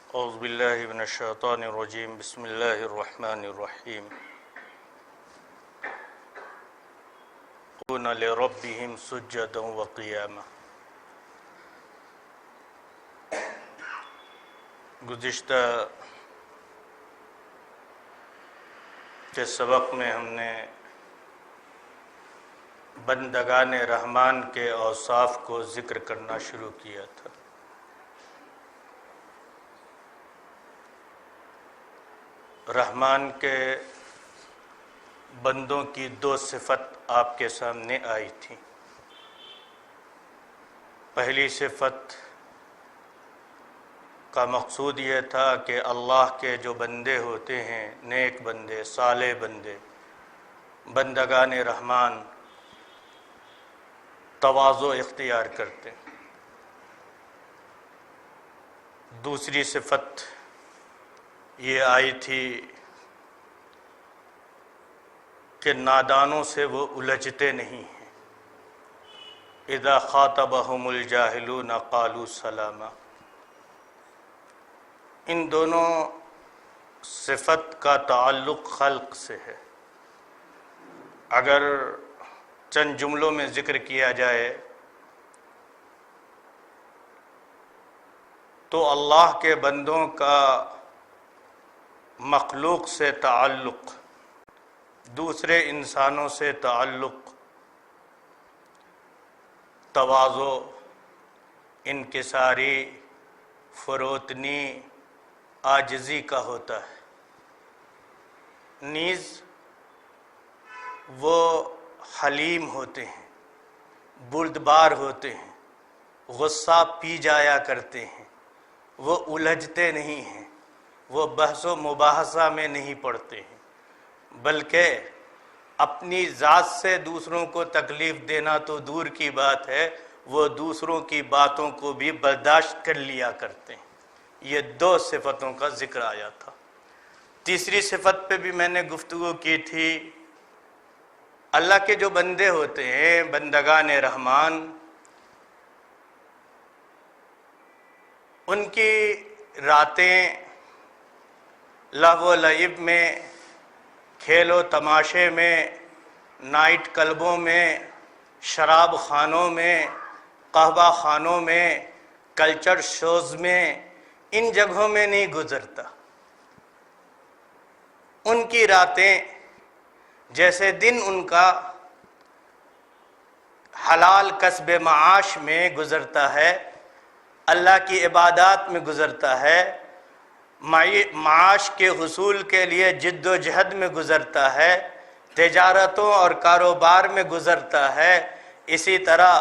اعوذ باللہ من الشیطان الرجیم بسم اللہ الرحمن الرحیم یسجدون لربہم سجدا وقیاما۔ گزشتہ کے سبق میں ہم نے بندگان رحمان کے اوصاف کو ذکر کرنا شروع کیا تھا۔ رحمان کے بندوں کی دو صفت آپ کے سامنے آئی تھی۔ پہلی صفت کا مقصود یہ تھا کہ اللہ کے جو بندے ہوتے ہیں، نیک بندے، صالح بندے، بندگان رحمان تواضع اختیار کرتے ہیں۔ دوسری صفت یہ آئی تھی کہ نادانوں سے وہ الجھتے نہیں ہیں۔ اذا خاطبہم الجاہلون قالوا سلاما۔ ان دونوں صفت کا تعلق خلق سے ہے۔ اگر چند جملوں میں ذکر کیا جائے تو اللہ کے بندوں کا مخلوق سے تعلق، دوسرے انسانوں سے تعلق تواضع، انکساری، فروتنی، عاجزی کا ہوتا ہے۔ نیز وہ حلیم ہوتے ہیں، بردبار ہوتے ہیں، غصہ پی جایا کرتے ہیں، وہ الجھتے نہیں ہیں، وہ بحث و مباحثہ میں نہیں پڑتے ہیں، بلکہ اپنی ذات سے دوسروں کو تکلیف دینا تو دور کی بات ہے، وہ دوسروں کی باتوں کو بھی برداشت کر لیا کرتے ہیں۔ یہ دو صفتوں کا ذکر آیا تھا۔ تیسری صفت پہ بھی میں نے گفتگو کی تھی۔ اللہ کے جو بندے ہوتے ہیں، بندگان رحمان، ان کی راتیں لہو و لعب میں، کھیل و تماشے میں، نائٹ کلبوں میں، شراب خانوں میں، قہوہ خانوں میں، کلچر شوز میں، ان جگہوں میں نہیں گزرتا۔ ان کی راتیں جیسے دن ان کا حلال کسب معاش میں گزرتا ہے، اللہ کی عبادات میں گزرتا ہے، معاش کے حصول کے لیے جد و جہد میں گزرتا ہے، تجارتوں اور کاروبار میں گزرتا ہے، اسی طرح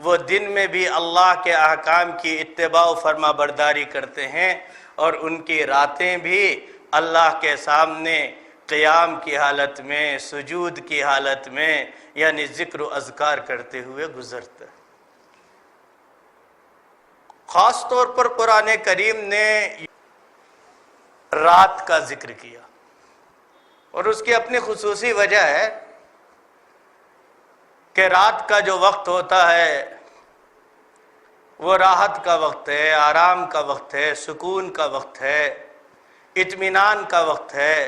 وہ دن میں بھی اللہ کے احکام کی اتباع و فرما برداری کرتے ہیں، اور ان کی راتیں بھی اللہ کے سامنے قیام کی حالت میں، سجود کی حالت میں، یعنی ذکر و اذکار کرتے ہوئے گزرتا ہے۔ خاص طور پر قرآن کریم نے رات کا ذکر کیا، اور اس کی اپنی خصوصی وجہ ہے کہ رات کا جو وقت ہوتا ہے وہ راحت کا وقت ہے، آرام کا وقت ہے، سکون کا وقت ہے، اطمینان کا وقت ہے۔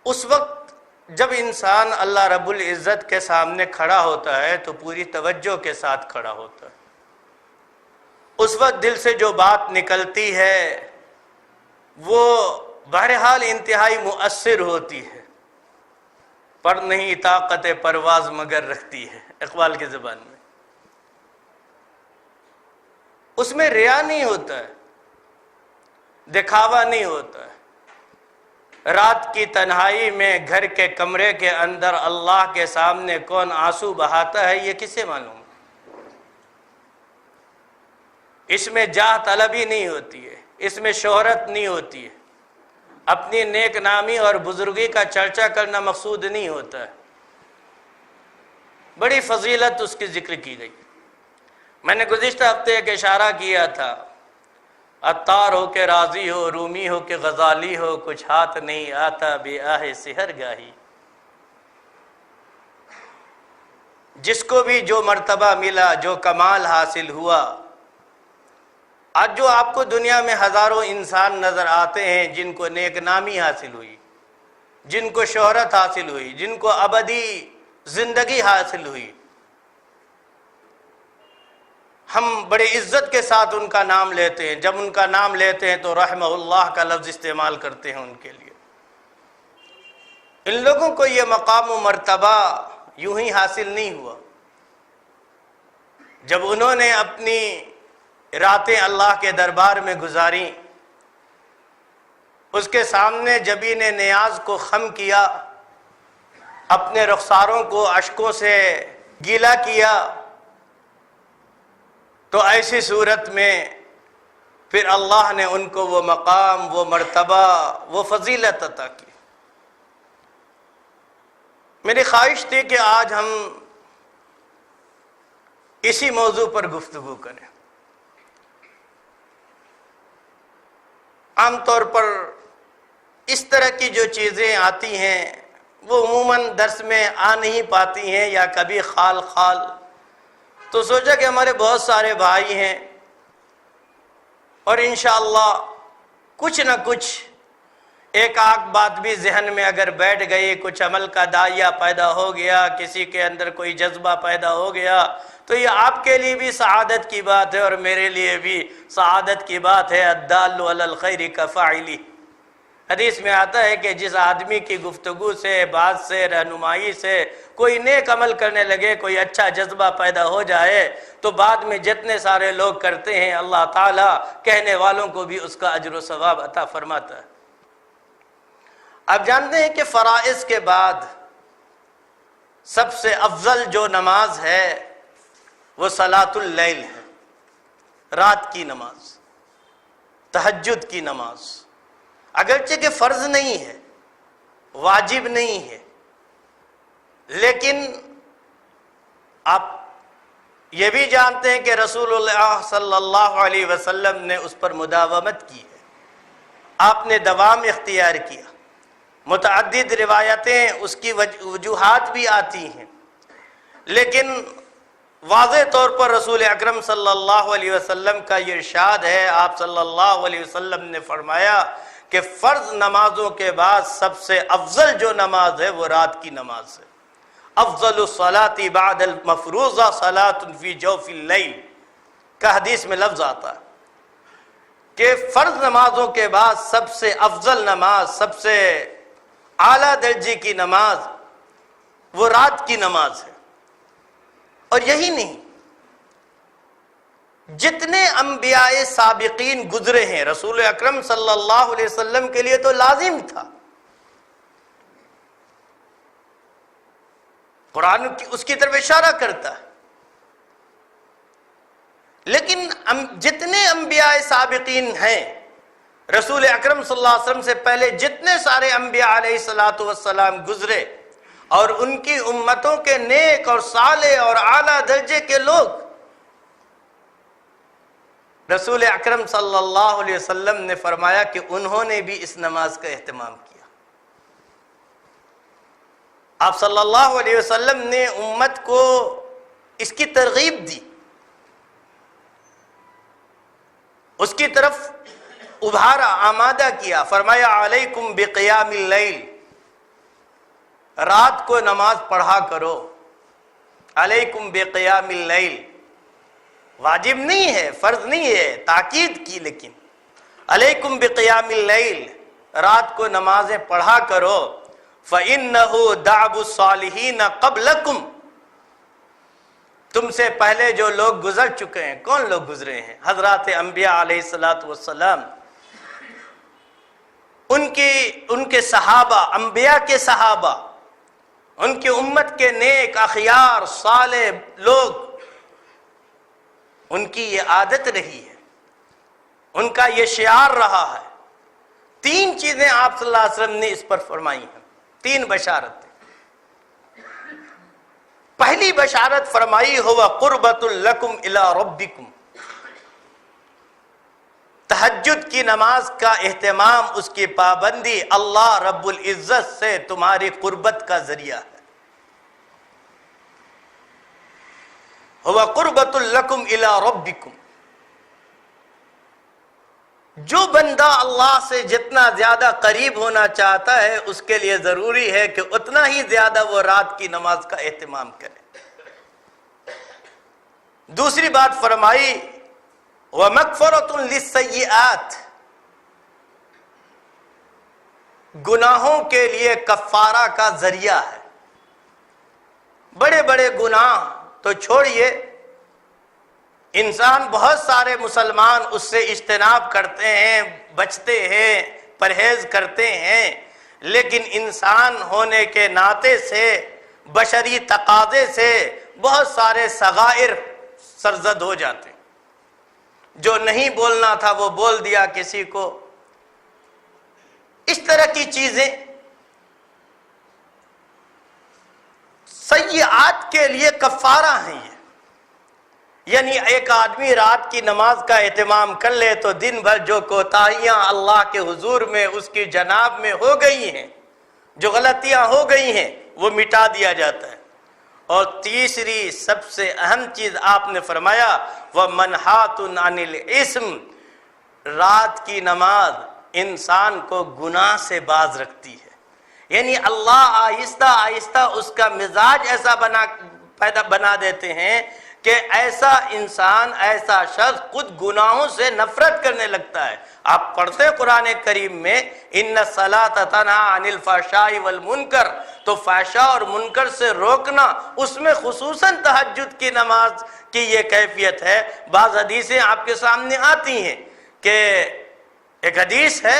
اس وقت جب انسان اللہ رب العزت کے سامنے کھڑا ہوتا ہے تو پوری توجہ کے ساتھ کھڑا ہوتا ہے۔ اس وقت دل سے جو بات نکلتی ہے وہ بہرحال انتہائی مؤثر ہوتی ہے، پر نہیں طاقت پرواز مگر رکھتی ہے، اقبال کی زبان میں۔ اس میں ریا نہیں ہوتا ہے، دکھاوا نہیں ہوتا ہے۔ رات کی تنہائی میں گھر کے کمرے کے اندر اللہ کے سامنے کون آنسو بہاتا ہے، یہ کسے معلوم؟ اس میں جاہ طلبی نہیں ہوتی ہے، اس میں شہرت نہیں ہوتی ہے، اپنی نیک نامی اور بزرگی کا چرچا کرنا مقصود نہیں ہوتا ہے۔ بڑی فضیلت اس کی ذکر کی گئی۔ میں نے گزشتہ ہفتے ایک اشارہ کیا تھا، عطار ہو کے راضی ہو، رومی ہو کے غزالی ہو، کچھ ہاتھ نہیں آتا بے آہ سحر گاہی۔ جس کو بھی جو مرتبہ ملا، جو کمال حاصل ہوا، آج جو آپ کو دنیا میں ہزاروں انسان نظر آتے ہیں جن کو نیک نامی حاصل ہوئی، جن کو شہرت حاصل ہوئی، جن کو ابدی زندگی حاصل ہوئی، ہم بڑے عزت کے ساتھ ان کا نام لیتے ہیں. جب ان کا نام لیتے ہیں تو رحمہ اللہ کا لفظ استعمال کرتے ہیں ان کے لیے. ان لوگوں کو یہ مقام و مرتبہ یوں ہی حاصل نہیں ہوا. جب انہوں نے اپنی راتیں اللہ کے دربار میں گزاری، اس کے سامنے جبین نیاز کو خم کیا، اپنے رخساروں کو اشکوں سے گیلا کیا، تو ایسی صورت میں پھر اللہ نے ان کو وہ مقام، وہ مرتبہ، وہ فضیلت عطا کی. میری خواہش تھی کہ آج ہم اسی موضوع پر گفتگو کریں. عام طور پر اس طرح کی جو چیزیں آتی ہیں وہ عموماً درس میں آ نہیں پاتی ہیں یا کبھی خال خال. تو سوچا کہ ہمارے بہت سارے بھائی ہیں اور انشاءاللہ کچھ نہ کچھ ایک آدھ بات بھی ذہن میں اگر بیٹھ گئی، کچھ عمل کا داعیہ پیدا ہو گیا، کسی کے اندر کوئی جذبہ پیدا ہو گیا، تو یہ آپ کے لیے بھی سعادت کی بات ہے اور میرے لیے بھی سعادت کی بات ہے. الدال علی الخیر کفاعلی. حدیث میں آتا ہے کہ جس آدمی کی گفتگو سے، بات سے، رہنمائی سے کوئی نیک عمل کرنے لگے، کوئی اچھا جذبہ پیدا ہو جائے، تو بعد میں جتنے سارے لوگ کرتے ہیں اللہ تعالیٰ کہنے والوں کو بھی اس کا اجر و ثواب عطا فرماتا ہے. آپ جانتے ہیں کہ فرائض کے بعد سب سے افضل جو نماز ہے وہ صلاۃ اللیل ہے، رات کی نماز، تہجد کی نماز. اگرچہ کہ فرض نہیں ہے، واجب نہیں ہے، لیکن آپ یہ بھی جانتے ہیں کہ رسول اللہ صلی اللہ علیہ وسلم نے اس پر مداومت کی ہے، آپ نے دوام اختیار کیا. متعدد روایتیں اس کی وجوہات بھی آتی ہیں، لیکن واضح طور پر رسول اکرم صلی اللہ علیہ وسلم کا یہ ارشاد ہے. آپ صلی اللہ علیہ وسلم نے فرمایا کہ فرض نمازوں کے بعد سب سے افضل جو نماز ہے وہ رات کی نماز ہے. افضل الصلاۃ بعد المفروضہ صلاۃ فی جوف اللیل کا حدیث میں لفظ آتا ہے کہ فرض نمازوں کے بعد سب سے افضل نماز، سب سے اعلیٰ درجے کی نماز وہ رات کی نماز ہے. اور یہی نہیں، جتنے انبیاء سابقین گزرے ہیں رسول اکرم صلی اللہ علیہ وسلم کے لیے تو لازم تھا. قرآن اس کی طرف اشارہ کرتا ہے. لیکن جتنے انبیاء سابقین ہیں، رسول اکرم صلی اللہ علیہ وسلم سے پہلے جتنے سارے انبیاء علیہ الصلوۃ والسلام گزرے اور ان کی امتوں کے نیک اور صالح اور اعلیٰ درجے کے لوگ، رسول اکرم صلی اللہ علیہ وسلم نے فرمایا کہ انہوں نے بھی اس نماز کا اہتمام کیا. آپ صلی اللہ علیہ وسلم نے امت کو اس کی ترغیب دی، اس کی طرف ابھارا، آمادہ کیا. فرمایا علیکم بقیام اللیل، رات کو نماز پڑھا کرو. علیکم بقیام اللیل واجب نہیں ہے، فرض نہیں ہے، تاکید کی، لیکن علیکم بقیام اللیل، رات کو نمازیں پڑھا کرو. فإنہ دعب الصالحین قبلکم، تم سے پہلے جو لوگ گزر چکے ہیں. کون لوگ گزرے ہیں؟ حضرات انبیاء علیہ الصلوۃ والسلام، ان کے صحابہ، انبیاء کے صحابہ، ان کی امت کے نیک اخیار صالح لوگ، ان کی یہ عادت رہی ہے، ان کا یہ شعار رہا ہے. 3 چیزیں آپ صلی اللہ علیہ وسلم نے اس پر فرمائی ہیں، 3 بشارتیں. پہلی بشارت فرمائی ہوا قربۃ لکم الی ربکم، تہجد کی نماز کا اہتمام، اس کی پابندی اللہ رب العزت سے تمہاری قربت کا ذریعہ ہے. هو قربۃ لکم الی ربکم. جو بندہ اللہ سے جتنا زیادہ قریب ہونا چاہتا ہے اس کے لیے ضروری ہے کہ اتنا ہی زیادہ وہ رات کی نماز کا اہتمام کرے۔ دوسری بات فرمائی وَمَغْفِرَةٌ لِلسَّيِّئَاتِ، گناہوں کے لیے کفارہ کا ذریعہ ہے۔ بڑے بڑے گناہ تو چھوڑیے، انسان بہت سارے مسلمان اس سے اجتناب کرتے ہیں، بچتے ہیں، پرہیز کرتے ہیں، لیکن انسان ہونے کے ناطے سے، بشری تقاضے سے بہت سارے صغائر سرزد ہو جاتے ہیں۔ جو نہیں بولنا تھا وہ بول دیا کسی کو، اس طرح کی چیزیں سیئات کے لیے کفارہ ہیں یہ۔ یعنی ایک آدمی رات کی نماز کا اہتمام کر لے تو دن بھر جو کوتاہیاں اللہ کے حضور میں اس کی جناب میں ہو گئی ہیں، جو غلطیاں ہو گئی ہیں، وہ مٹا دیا جاتا ہے۔ اور تیسری سب سے اہم چیز آپ نے فرمایا وَمَنْحَاتٌ عَنِ الْإِثْمِ، رات کی نماز انسان کو گناہ سے باز رکھتی ہے۔ یعنی اللہ آہستہ آہستہ اس کا مزاج ایسا بنا دیتے ہیں کہ ایسا انسان، ایسا شخص خود گناہوں سے نفرت کرنے لگتا ہے۔ آپ پڑھتے ہیں قرآن کریم میں اِنَّ الصَّلَاةَ تَنْہَىٰ عَنِ الْفَحْشَاءِ وَالْمُنکَرِ، تو فحشاء اور منکر سے روکنا، اس میں خصوصاً تہجد کی نماز کی یہ کیفیت ہے۔ بعض حدیثیں آپ کے سامنے آتی ہیں کہ ایک حدیث ہے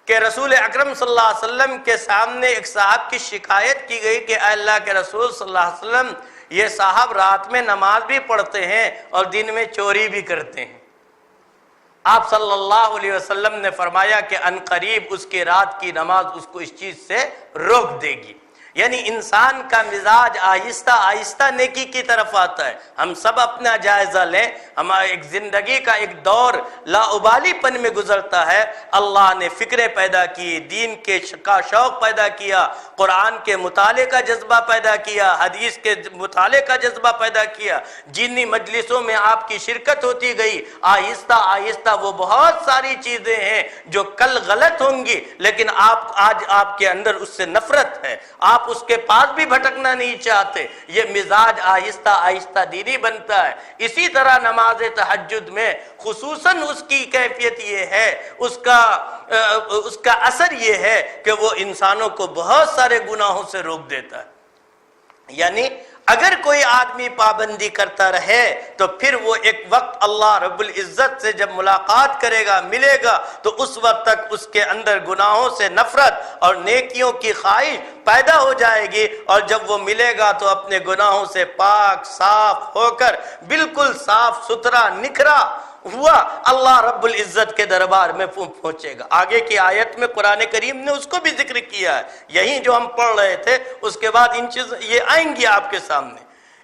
کہ رسول اکرم صلی اللہ علیہ وسلم کے سامنے ایک صاحب کی شکایت کی گئی کہ اے اللہ کے رسول صلی اللہ علیہ وسلم، یہ صاحب رات میں نماز بھی پڑھتے ہیں اور دن میں چوری بھی کرتے ہیں۔ آپ صلی اللہ علیہ وسلم نے فرمایا کہ ان قریب اس کی رات کی نماز اس کو اس چیز سے روک دے گی۔ یعنی انسان کا مزاج آہستہ آہستہ نیکی کی طرف آتا ہے۔ ہم سب اپنا جائزہ لیں، ہمارا ایک زندگی کا ایک دور لاابالی پن میں گزرتا ہے۔ اللہ نے فکریں پیدا کی، دین کا شوق پیدا کیا، قرآن کے مطالعے کا جذبہ پیدا کیا، حدیث کے مطالعے کا جذبہ پیدا کیا، جنی مجلسوں میں آپ کی شرکت ہوتی گئی، آہستہ آہستہ وہ بہت ساری چیزیں ہیں جو کل غلط ہوں گی، لیکن آج آپ کے اندر اس سے نفرت ہے، آپ اس کے پاس بھی بھٹکنا نہیں چاہتے۔ یہ مزاج آہستہ آہستہ دینی بنتا ہے۔ اسی طرح نماز تہجد میں خصوصاً اس کی کیفیت یہ ہے، اس کا اثر یہ ہے کہ وہ انسانوں کو بہت سارے گناہوں سے روک دیتا ہے۔ یعنی اگر کوئی آدمی پابندی کرتا رہے تو پھر وہ ایک وقت اللہ رب العزت سے جب ملاقات کرے گا، ملے گا، تو اس وقت تک اس کے اندر گناہوں سے نفرت اور نیکیوں کی خواہش پیدا ہو جائے گی، اور جب وہ ملے گا تو اپنے گناہوں سے پاک صاف ہو کر بالکل صاف ستھرا نکھرا ہوا اللہ رب العزت کے دربار میں پہنچے گا۔ آگے کی آیت میں قرآن کریم نے اس کو بھی ذکر کیا ہے، یہی جو ہم پڑھ رہے تھے، اس کے بعد ان چیز یہ آئیں گی آپ کے سامنے۔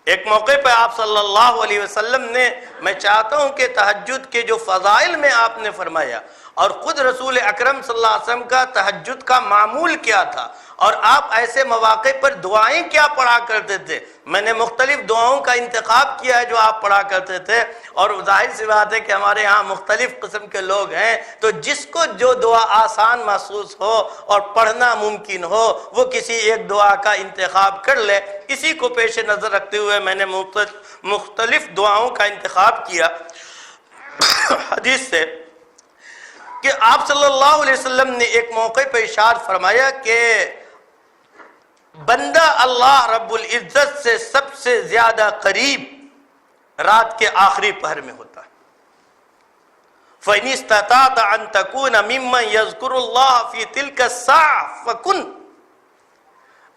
ایک موقع پہ آپ صلی اللہ علیہ وسلم نے، میں چاہتا ہوں کہ تہجد کے جو فضائل میں آپ نے فرمایا، اور خود رسول اکرم صلی اللہ علیہ وسلم کا تہجد کا معمول کیا تھا، اور آپ ایسے مواقع پر دعائیں کیا پڑھا کرتے تھے۔ میں نے مختلف دعاؤں کا انتخاب کیا ہے جو آپ پڑھا کرتے تھے، اور ظاہر سی بات ہے کہ ہمارے ہاں مختلف قسم کے لوگ ہیں، تو جس کو جو دعا آسان محسوس ہو اور پڑھنا ممکن ہو وہ کسی ایک دعا کا انتخاب کر لے۔ اسی کو پیش نظر رکھتے ہوئے میں نے مختلف دعاؤں کا انتخاب کیا حدیث سے، کہ آپ صلی اللہ علیہ وسلم نے ایک موقع پہ ارشاد فرمایا کہ بندہ اللہ رب العزت سے سب سے زیادہ قریب رات کے آخری پہر میں ہوتا ہے۔ فَإِنِ اسْتَطَعْتَ أَن تَكُونَ مِمَّن يَذْكُرُ اللَّهَ فِي تِلْكَ السَّاعَةِ فَكُنْ،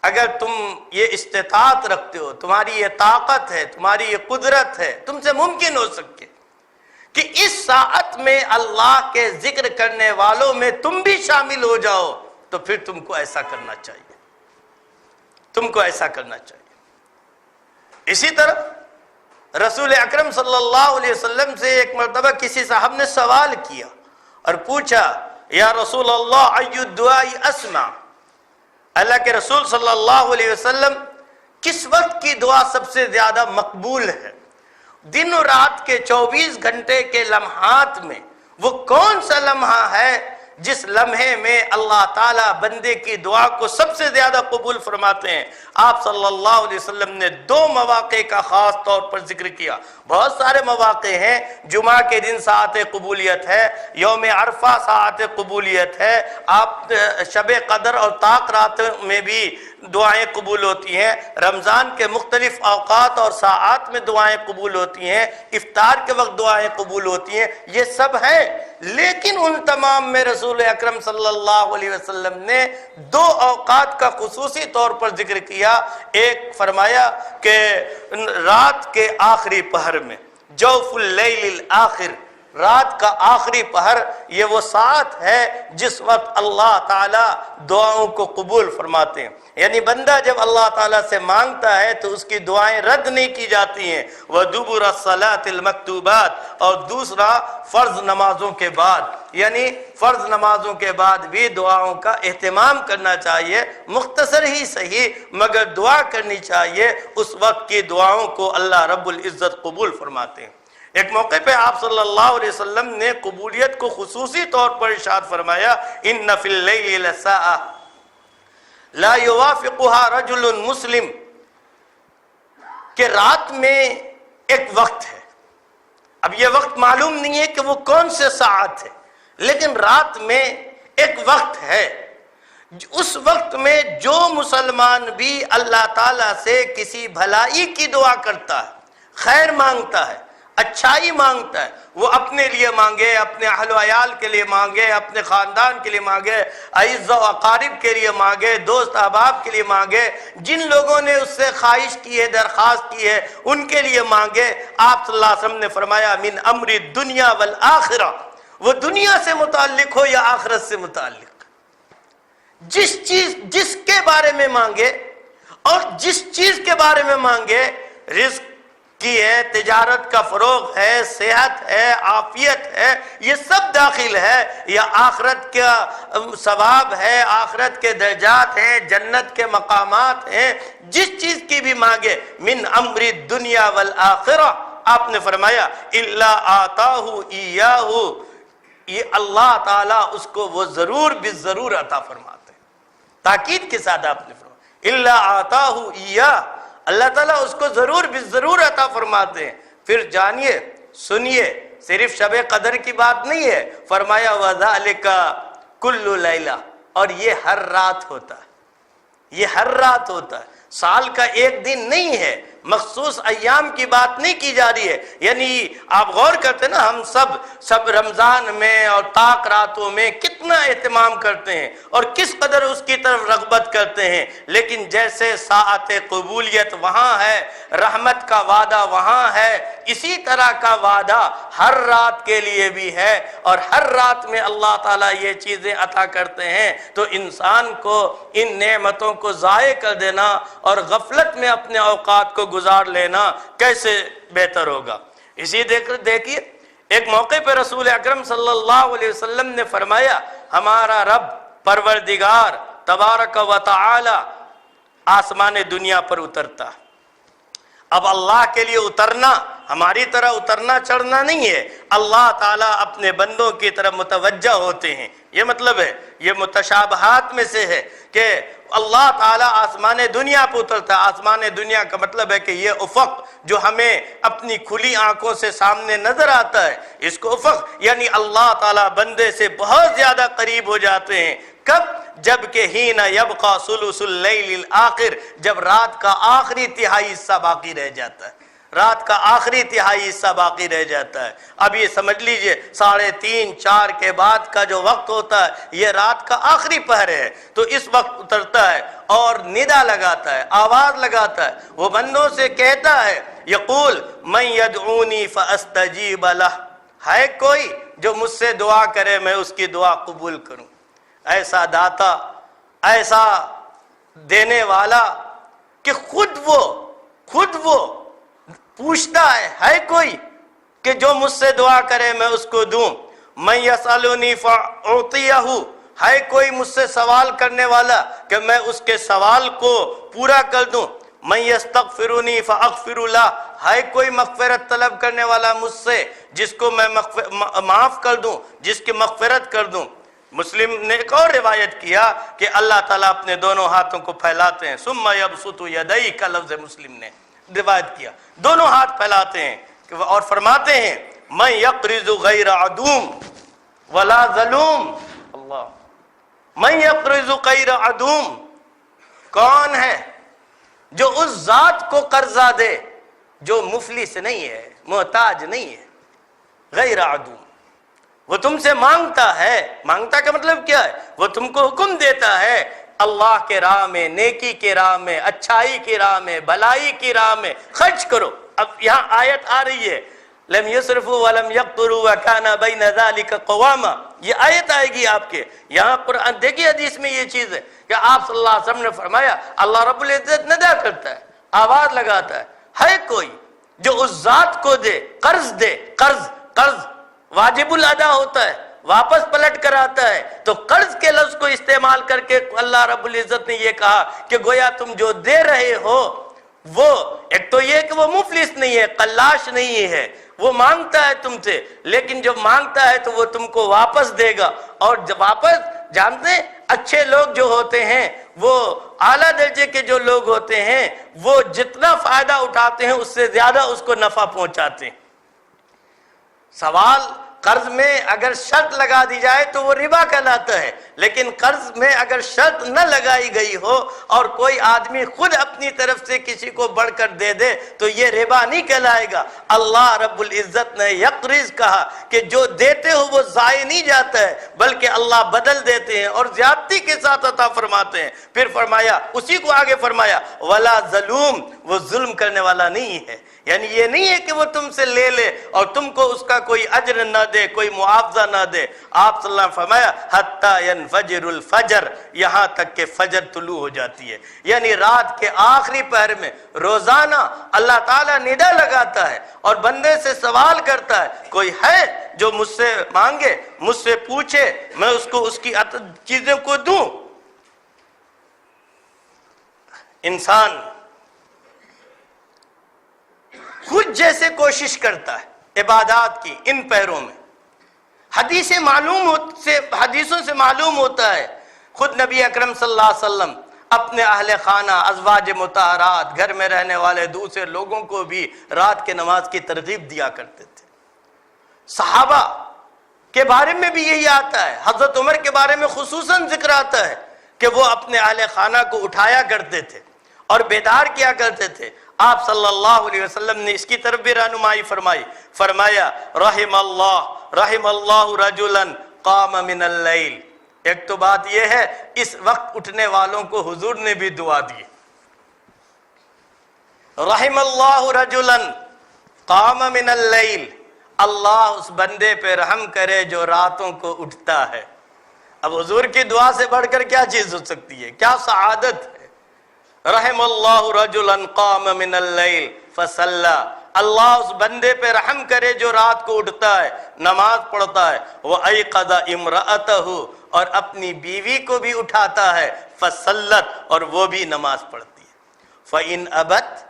اگر تم یہ استطاعت رکھتے ہو، تمہاری یہ طاقت ہے، تمہاری یہ قدرت ہے، تم سے ممکن ہو سکے کہ اس ساعت میں اللہ کے ذکر کرنے والوں میں تم بھی شامل ہو جاؤ، تو پھر تم کو ایسا کرنا چاہیے، تم کو ایسا کرنا چاہیے۔ اسی طرح رسول اکرم صلی اللہ علیہ وسلم سے ایک مرتبہ کسی صاحب نے سوال کیا اور پوچھا یا رسول اللہ ای الدعاء اسمع، اللہ کے رسول صلی اللہ علیہ وسلم کس وقت کی دعا سب سے زیادہ مقبول ہے؟ دن و رات کے 24 گھنٹے کے لمحات میں وہ کون سا لمحہ ہے جس لمحے میں اللہ تعالیٰ بندے کی دعا کو سب سے زیادہ قبول فرماتے ہیں؟ آپ صلی اللہ علیہ وسلم نے 2 مواقع کا خاص طور پر ذکر کیا. بہت سارے مواقع ہیں. جمعہ کے دن ساعت قبولیت ہے، یوم عرفہ ساعت قبولیت ہے، آپ شب قدر اور طاق رات میں بھی دعائیں قبول ہوتی ہیں، رمضان کے مختلف اوقات اور ساعات میں دعائیں قبول ہوتی ہیں، افطار کے وقت دعائیں قبول ہوتی ہیں، یہ سب ہے. لیکن ان تمام میں رسول اکرم صلی اللہ علیہ وسلم نے 2 اوقات کا خصوصی طور پر ذکر کیا. ایک فرمایا کہ رات کے آخری پہر میں، جوف اللیل الآخر، رات کا آخری پہر، یہ وہ ساعت ہے جس وقت اللہ تعالیٰ دعاؤں کو قبول فرماتے ہیں. یعنی بندہ جب اللہ تعالیٰ سے مانگتا ہے تو اس کی دعائیں رد نہیں کی جاتی ہیں. وَدُبُرَ الصَّلَاةِ الْمَكْتُوبَاتِ، اور دوسرا فرض نمازوں کے بعد، یعنی فرض نمازوں کے بعد بھی دعاؤں کا اہتمام کرنا چاہیے، مختصر ہی صحیح مگر دعا کرنی چاہیے. اس وقت کی دعاؤں کو اللہ رب العزت قبول فرماتے ہیں. ایک موقع پہ آپ صلی اللہ علیہ وسلم نے قبولیت کو خصوصی طور پر ارشاد فرمایا، اِنَّ فِي اللَّيْلِ لَسَاعَةً لا يوافقها رجل مسلم، کہ رات میں ایک وقت ہے. اب یہ وقت معلوم نہیں ہے کہ وہ کون سے ساعت ہے، لیکن رات میں ایک وقت ہے. اس وقت میں جو مسلمان بھی اللہ تعالیٰ سے کسی بھلائی کی دعا کرتا ہے، خیر مانگتا ہے، اچھائی مانگتا ہے، وہ اپنے لیے مانگے، اپنے اہل و عیال کے لیے مانگے، اپنے خاندان کے لیے مانگے، اعزاء و اقارب کے لیے مانگے، دوست احباب کے لیے مانگے، جن لوگوں نے اس سے خواہش کی ہے، درخواست کی ہے، ان کے لیے مانگے. آپ صلی اللہ علیہ وسلم نے فرمایا من امر الدنیا والآخرہ، وہ دنیا سے متعلق ہو یا آخرت سے متعلق، جس کے بارے میں مانگے اور جس چیز کے بارے میں مانگے، رزق کی ہے، تجارت کا فروغ ہے، صحت ہے، عافیت ہے، یہ سب داخل ہے، یا آخرت کا ثواب ہے، آخرت کے درجات ہیں، جنت کے مقامات ہیں، جس چیز کی بھی مانگے، من امر الدنیا والآخرہ، آپ نے فرمایا الا آتاہ ایاہ، یہ اللہ تعالیٰ اس کو وہ ضرور بالضرور عطا فرماتے ہیں. تاکید کے ساتھ آپ نے فرمایا الا آتاہ ایاہ، اللہ تعالیٰ اس کو ضرور بالضرور عطا فرماتے ہیں. پھر جانیے، سنیے، صرف شب قدر کی بات نہیں ہے، فرمایا وَذَلِكَ كُلُّ لَيْلَةٍ، اور یہ ہر رات ہوتا ہے، یہ ہر رات ہوتا ہے، سال کا ایک دن نہیں ہے، مخصوص ایام کی بات نہیں کی جا رہی ہے. یعنی آپ غور کرتے ہیں نا، ہم سب رمضان میں اور طاق راتوں میں کتنا اہتمام کرتے ہیں اور کس قدر اس کی طرف رغبت کرتے ہیں، لیکن جیسے ساعت قبولیت وہاں ہے، رحمت کا وعدہ وہاں ہے، اسی طرح کا وعدہ ہر رات کے لیے بھی ہے، اور ہر رات میں اللہ تعالیٰ یہ چیزیں عطا کرتے ہیں. تو انسان کو ان نعمتوں کو ضائع کر دینا اور غفلت میں اپنے اوقات کو گزار لینا کیسے بہتر ہوگا. اسی دیکھیے ایک موقع پہ رسول اکرم صلی اللہ علیہ وسلم نے فرمایا ہمارا رب پروردگار تبارک و تعالی آسمان دنیا پر اترتا. اب اللہ کے لیے اترنا ہماری طرح اترنا چڑھنا نہیں ہے، اللہ تعالیٰ اپنے بندوں کی طرف متوجہ ہوتے ہیں. یہ مطلب ہے، یہ متشابہات میں سے ہے کہ اللہ تعالیٰ آسمان دنیا پہ اترتا ہے. آسمان دنیا کا مطلب ہے کہ یہ افق جو ہمیں اپنی کھلی آنکھوں سے سامنے نظر آتا ہے، اس کو افق، یعنی اللہ تعالیٰ بندے سے بہت زیادہ قریب ہو جاتے ہیں. کب؟ جب کہ ہین یبقى ثلث اللیل الآخر، جب رات کا آخری تہائی حصہ باقی رہ جاتا ہے، رات کا آخری تہائی حصہ باقی رہ جاتا ہے. اب یہ سمجھ لیجئے 3:30 4 کے بعد کا جو وقت ہوتا ہے یہ رات کا آخری پہر ہے. تو اس وقت اترتا ہے اور ندا لگاتا ہے، آواز لگاتا ہے، وہ بندوں سے کہتا ہے یقول من یدعونی فاستجیب لہ، ہے کوئی جو مجھ سے دعا کرے میں اس کی دعا قبول کروں. ایسا داتا، ایسا دینے والا کہ خود وہ پوچھتا ہے کوئی کہ جو مجھ سے دعا کرے میں اس کو دوں. من یسألنی فاعطیہ، ہے کوئی مجھ سے سوال کرنے والا کہ میں اس کے سوال کو پورا کر دوں. من یستغفرنی فاغفر لہ، ہے کوئی مغفرت طلب کرنے والا مجھ سے جس کو میں معاف کر دوں، جس کی مغفرت کر دوں؟ مسلم نے ایک اور روایت کیا کہ اللہ تعالیٰ اپنے دونوں ہاتھوں کو پھیلاتے ہیں، ثم یبسط یدیہ کا لفظ مسلم نے روایت کیا، دونوں ہاتھ پھیلاتے ہیں اور فرماتے ہیں من یقرض غیر عدوم ولا ظلوم۔ اللہ، من یقرض غیر عدوم، کون ہے جو اس ذات کو قرضہ دے جو مفلس نہیں ہے، محتاج نہیں ہے، غیر عدوم، وہ تم سے مانگتا ہے۔ مانگتا کا مطلب کیا ہے؟ وہ تم کو حکم دیتا ہے اللہ کے راہ میں، نیکی کے راہ میں، اچھائی کی راہ میں، بھلائی کی راہ میں خرچ کرو۔ اب یہاں آیت آ رہی ہے لم یسرفوا ولم یقتروا وکان بین ذلک قواما، یہ آیت آئے گی آپ کے یہاں قرآن۔ دیکھیے حدیث میں یہ چیز ہے کہ آپ صلی اللہ علیہ وسلم نے فرمایا اللہ رب العزت ندا کرتا ہے، آواز لگاتا ہے کوئی جو اس ذات کو دے، قرض دے، قرض واجب الادا ہوتا ہے، واپس پلٹ کر آتا ہے، تو قرض کے لفظ کو استعمال کر کے اللہ رب العزت نے یہ کہا کہ گویا تم جو دے رہے ہو وہ ایک تو یہ کہ وہ مفلس نہیں ہے، قلاش نہیں ہے، وہ مانگتا ہے تم سے، لیکن جب مانگتا ہے تو وہ تم کو واپس دے گا۔ اور جب واپس، جانتے ہیں اچھے لوگ جو ہوتے ہیں، وہ اعلیٰ درجے کے جو لوگ ہوتے ہیں، وہ جتنا فائدہ اٹھاتے ہیں اس سے زیادہ اس کو نفع پہنچاتے ہیں۔ سوال قرض میں اگر شرط لگا دی جائے تو وہ ربا کہلاتا ہے، لیکن قرض میں اگر شرط نہ لگائی گئی ہو اور کوئی آدمی خود اپنی طرف سے کسی کو بڑھ کر دے دے تو یہ ربا نہیں کہلائے گا۔ اللہ رب العزت نے یقرض کہا کہ جو دیتے ہو وہ ضائع نہیں جاتا ہے، بلکہ اللہ بدل دیتے ہیں اور زیادتی کے ساتھ عطا فرماتے ہیں۔ پھر فرمایا، اسی کو آگے فرمایا ولا ظلوم، وہ ظلم کرنے والا نہیں ہے، یعنی یہ نہیں ہے کہ وہ تم سے لے لے اور تم کو اس کا کوئی اجر نہ دے، کوئی معاوضہ نہ دے۔ آپ صلی اللہ علیہ وسلم فرمایا حتی ینفجر الفجر، یہاں تک کہ فجر طلوع ہو جاتی ہے، یعنی رات کے آخری پہر میں روزانہ اللہ تعالیٰ ندا لگاتا ہے اور بندے سے سوال کرتا ہے کوئی ہے جو مجھ سے مانگے، مجھ سے پوچھے، میں اس کو اس کی چیزوں کو دوں۔ انسان خود جیسے کوشش کرتا ہے عبادات کی ان پہروں میں، حدیثوں سے معلوم ہوتا ہے، خود نبی اکرم صلی اللہ علیہ وسلم اپنے اہل خانہ، ازواج مطہرات، گھر میں رہنے والے دوسرے لوگوں کو بھی رات کے نماز کی ترغیب دیا کرتے تھے۔ صحابہ کے بارے میں بھی یہی آتا ہے، حضرت عمر کے بارے میں خصوصاً ذکر آتا ہے کہ وہ اپنے اہل خانہ کو اٹھایا کرتے تھے اور بیدار کیا کرتے تھے۔ آپ صلی اللہ علیہ وسلم نے اس کی طرف بھی رہنمائی فرمائی، فرمایا رحم اللہ رجلا قام من اللیل۔ ایک تو بات یہ ہے اس وقت اٹھنے والوں کو حضور نے بھی دعا دی، رحم اللہ رجلا قام من اللیل، اللہ اس بندے پہ رحم کرے جو راتوں کو اٹھتا ہے۔ اب حضور کی دعا سے بڑھ کر کیا چیز ہو سکتی ہے، کیا سعادت ہے۔ رحم اللہ رجلا قام من اللیل فصلی، اللہ اس بندے پہ رحم کرے جو رات کو اٹھتا ہے، نماز پڑھتا ہے، وَأَيْقَظَ امْرَأَتَهُ، اور اپنی بیوی کو بھی اٹھاتا ہے، فصلت، اور وہ بھی نماز پڑھتی ہے۔ فَإِنْ أَبَتْ،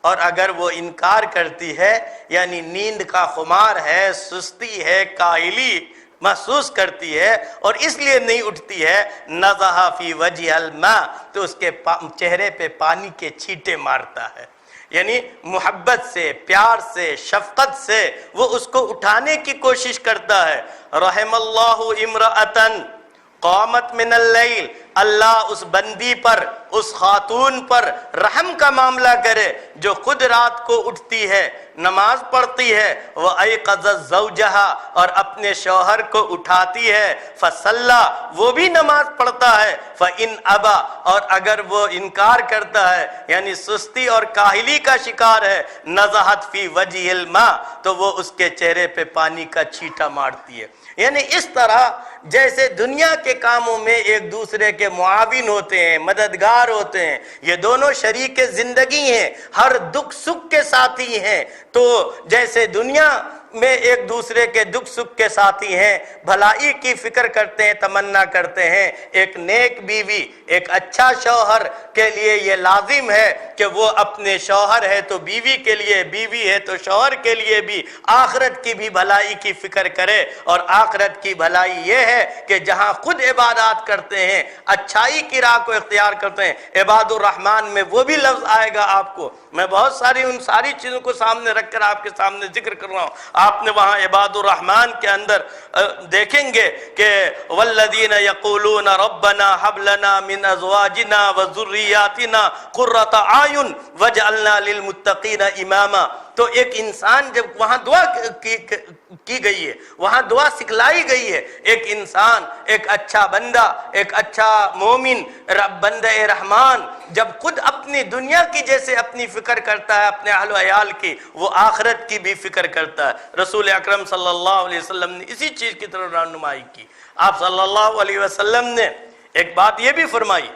اور اگر وہ انکار کرتی ہے، یعنی نیند کا خمار ہے، سستی ہے، کاہلی محسوس کرتی ہے اور اس لیے نہیں اٹھتی ہے، نَضَحَ فِي وَجْهِ الْمَاء، تو اس کے چہرے پہ پانی کے چھینٹے مارتا ہے، یعنی محبت سے، پیار سے، شفقت سے وہ اس کو اٹھانے کی کوشش کرتا ہے۔ رحم اللہ امرأۃ قامت من اللیل، اللہ اس بندی پر، اس خاتون پر رحم کا معاملہ کرے جو خود رات کو اٹھتی ہے، نماز پڑھتی ہے، وَأَيْقَظَتْ زَوْجَهَا، اور اپنے شوہر کو اٹھاتی ہے، فصلی، وہ بھی نماز پڑھتا ہے، فَإِنْ أَبَى، اور اگر وہ انکار کرتا ہے یعنی سستی اور کاہلی کا شکار ہے، نَضَحَتْ فِي وَجْهِ الْمَاء، تو وہ اس کے چہرے پہ پانی کا چھینٹا مارتی ہے۔ یعنی اس طرح جیسے دنیا کے کاموں میں ایک دوسرے کے معاون ہوتے ہیں، مددگار ہوتے ہیں، یہ دونوں شریک زندگی ہیں، ہر دکھ سکھ کے ساتھی ہیں، تو جیسے دنیا میں ایک دوسرے کے دکھ سکھ کے ساتھی ہیں، بھلائی کی فکر کرتے ہیں، تمنا کرتے ہیں۔ ایک نیک بیوی، ایک اچھا شوہر کے لیے یہ لازم ہے کہ وہ اپنے شوہر ہے تو بیوی کے لیے، بیوی ہے تو شوہر کے لیے بھی آخرت کی بھی بھلائی کی فکر کرے۔ اور آخرت کی بھلائی یہ ہے کہ جہاں خود عبادات کرتے ہیں، اچھائی کی راہ کو اختیار کرتے ہیں، عباد الرحمن میں وہ بھی لفظ آئے گا آپ کو۔ میں بہت ساری ان ساری چیزوں کو سامنے رکھ کر آپ کے سامنے ذکر کر رہا ہوں۔ آپ نے وہاں عباد الرحمن کے اندر دیکھیں گے کہ والذین یقولون ربنا هب لنا من ازواجنا وذریاتنا قرۃ اعین واجعلنا للمتقین اماما۔ تو ایک انسان جب وہاں دعا کی گئی ہے، وہاں دعا سکھلائی گئی ہے، ایک انسان، ایک اچھا بندہ، ایک اچھا مومن، بندہ رحمان جب خود اپنی دنیا کی جیسے اپنی فکر کرتا ہے، اپنے اہل و عیال کی، وہ آخرت کی بھی فکر کرتا ہے۔ رسول اکرم صلی اللہ علیہ وسلم نے اسی چیز کی طرف رہنمائی کی۔ آپ صلی اللہ علیہ وسلم نے ایک بات یہ بھی فرمائی،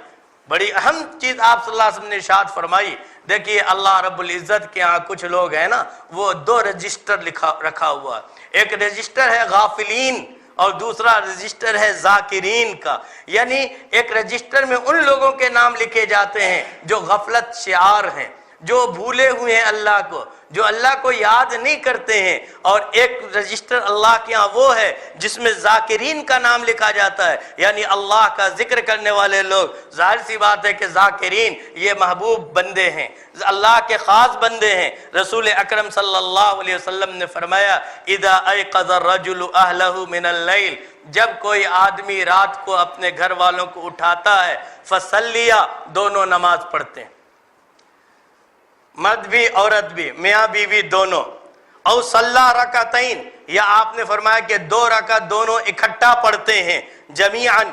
بڑی اہم چیز آپ صلی اللہ علیہ وسلم نے ارشاد فرمائی۔ دیکھیے اللہ رب العزت کے ہاں کچھ لوگ ہیں نا، وہ دو رجسٹر رکھا ہوا ہے۔ ایک رجسٹر ہے غافلین اور دوسرا رجسٹر ہے ذاکرین کا۔ یعنی ایک رجسٹر میں ان لوگوں کے نام لکھے جاتے ہیں جو غفلت شعار ہیں، جو بھولے ہوئے ہیں اللہ کو، جو اللہ کو یاد نہیں کرتے ہیں، اور ایک رجسٹر اللہ کے ہاں وہ ہے جس میں ذاکرین کا نام لکھا جاتا ہے، یعنی اللہ کا ذکر کرنے والے لوگ۔ ظاہر سی بات ہے کہ ذاکرین یہ محبوب بندے ہیں، اللہ کے خاص بندے ہیں۔ رسول اکرم صلی اللہ علیہ وسلم نے فرمایا اذا ایقظ الرجل اہلہ من اللیل، جب کوئی آدمی رات کو اپنے گھر والوں کو اٹھاتا ہے، فصلیا، دونوں نماز پڑھتے ہیں، مرد بھی عورت بھی، میاں بیوی دونوں، او صلی رکعتین، یا آپ نے فرمایا کہ 2 رکعت دونوں اکٹھا پڑھتے ہیں، جمیعاً